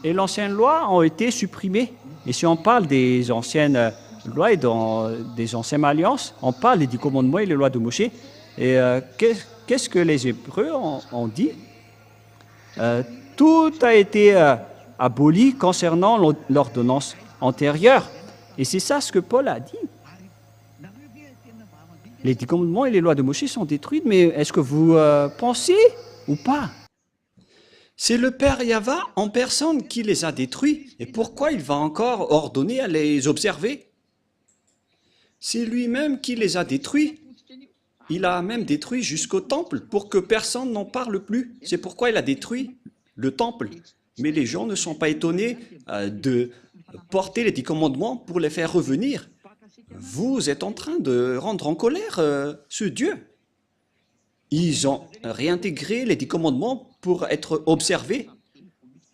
et l'ancienne loi ont été supprimées. Et si on parle des anciennes lois et des anciennes alliances, on parle des 10 commandements et les lois de Moshe. Et qu'est-ce que les Hébreux ont dit? Tout a été aboli concernant l'ordonnance antérieure. Et c'est ça ce que Paul a dit. Les 10 commandements et les lois de Moshe sont détruites, mais est-ce que vous pensez ou pas? C'est le Père Yahva en personne qui les a détruits. Et pourquoi il va encore ordonner à les observer? C'est lui-même qui les a détruits. Il a même détruit jusqu'au temple pour que personne n'en parle plus. C'est pourquoi il a détruit le temple. Mais les gens ne sont pas étonnés de porter les 10 commandements pour les faire revenir. Vous êtes en train de rendre en colère ce Dieu. Ils ont réintégré les 10 commandements pour être observés.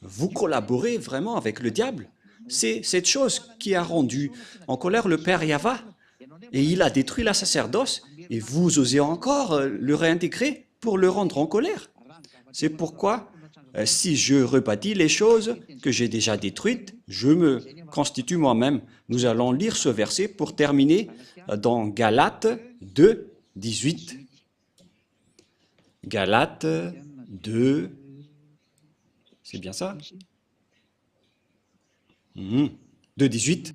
Vous collaborez vraiment avec le diable. C'est cette chose qui a rendu en colère le Père Yahva. Et il a détruit la sacerdoce. Et vous osez encore le réintégrer pour le rendre en colère. C'est pourquoi, si je rebâtis les choses que j'ai déjà détruites, je me constitue moi-même. Nous allons lire ce verset pour terminer dans Galates 2, 18. Galates 2, c'est bien ça? 2, 18.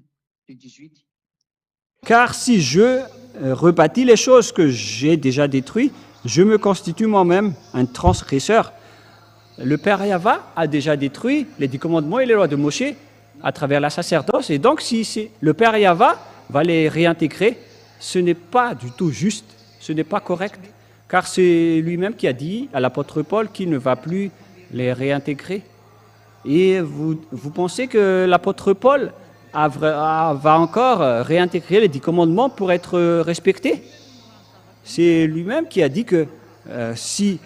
Car si je rebâtis les choses que j'ai déjà détruites, je me constitue moi-même un transgresseur. Le Père Yahva a déjà détruit les 10 commandements et les lois de Moshe à travers la sacerdoce. Et donc, si le Père Yahva va les réintégrer, ce n'est pas du tout juste, ce n'est pas correct. Car c'est lui-même qui a dit à l'apôtre Paul qu'il ne va plus les réintégrer. Et vous pensez que l'apôtre Paul va encore réintégrer les 10 commandements pour être respecté? C'est lui-même qui a dit que si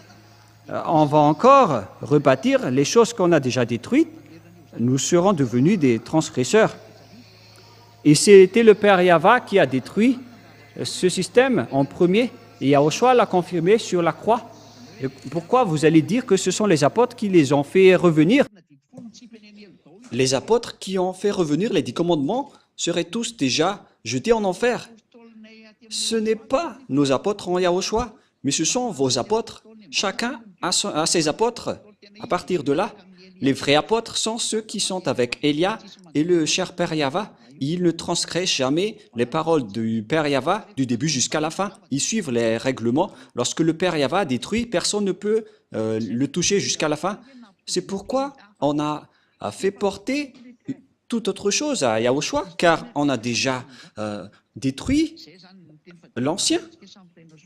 on va encore rebâtir les choses qu'on a déjà détruites, nous serons devenus des transgresseurs. Et c'était le Père Yahva qui a détruit ce système en premier, et Yahushua l'a confirmé sur la croix. Et pourquoi vous allez dire que ce sont les apôtres qui les ont fait revenir? Les apôtres qui ont fait revenir les 10 commandements seraient tous déjà jetés en enfer. Ce n'est pas nos apôtres en Yahushua, mais ce sont vos apôtres. Chacun a ses apôtres. À partir de là, les vrais apôtres sont ceux qui sont avec Elia et le cher Père Yahva. Ils ne transgressent jamais les paroles du Père Yahva du début jusqu'à la fin. Ils suivent les règlements. Lorsque le Père Yahva détruit, personne ne peut le toucher jusqu'à la fin. C'est pourquoi on a fait porter toute autre chose à Yahushua, car on a déjà détruit l'ancien.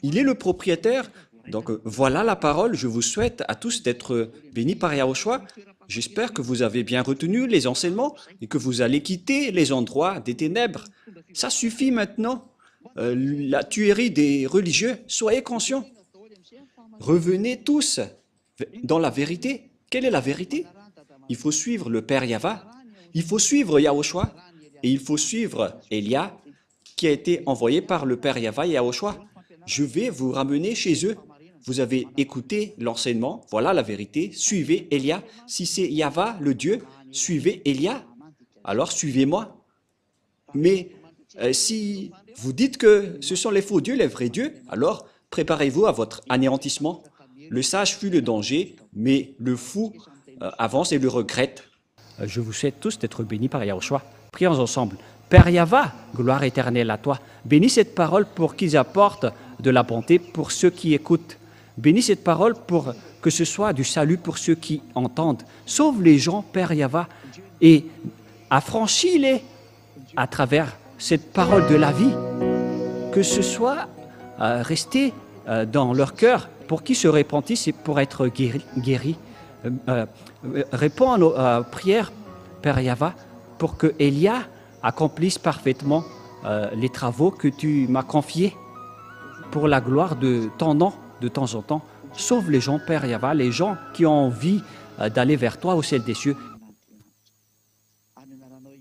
Il est le propriétaire. Donc voilà la parole. Je vous souhaite à tous d'être bénis par Yahushua. J'espère que vous avez bien retenu les enseignements et que vous allez quitter les endroits des ténèbres. Ça suffit maintenant. La tuerie des religieux, soyez conscients. Revenez tous dans la vérité. Quelle est la vérité? Il faut suivre le Père Yahva, il faut suivre Yahushua et il faut suivre Elia qui a été envoyé par le Père Yahva et Yahushua. Je vais vous ramener chez eux. Vous avez écouté l'enseignement, voilà la vérité, suivez Elia. Si c'est Yahva, le Dieu, suivez Elia, alors suivez-moi. Mais si vous dites que ce sont les faux dieux, les vrais dieux, alors préparez-vous à votre anéantissement. Le sage fuit le danger, mais le fou avance et le regrette. Je vous souhaite tous d'être bénis par Yahushua. Prions ensemble. Père Yahva, gloire éternelle à toi. Bénis cette parole pour qu'ils apportent de la bonté pour ceux qui écoutent. Bénis cette parole pour que ce soit du salut pour ceux qui entendent. Sauve les gens, Père Yahweh, et affranchis-les à travers cette parole de la vie, que ce soit resté dans leur cœur pour qu'ils se repentissent et pour être guéris. Réponds à nos prières, Père Yahweh, pour que Elia accomplisse parfaitement les travaux que tu m'as confiés pour la gloire de ton nom de temps en temps. Sauve les gens, Père Yahweh, les gens qui ont envie d'aller vers toi au ciel des cieux.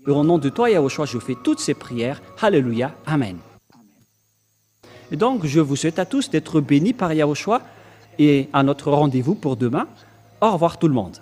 Et au nom de toi, Yahushua, je fais toutes ces prières. Alléluia. Amen. Et donc, je vous souhaite à tous d'être bénis par Yahushua et à notre rendez-vous pour demain. Au revoir tout le monde.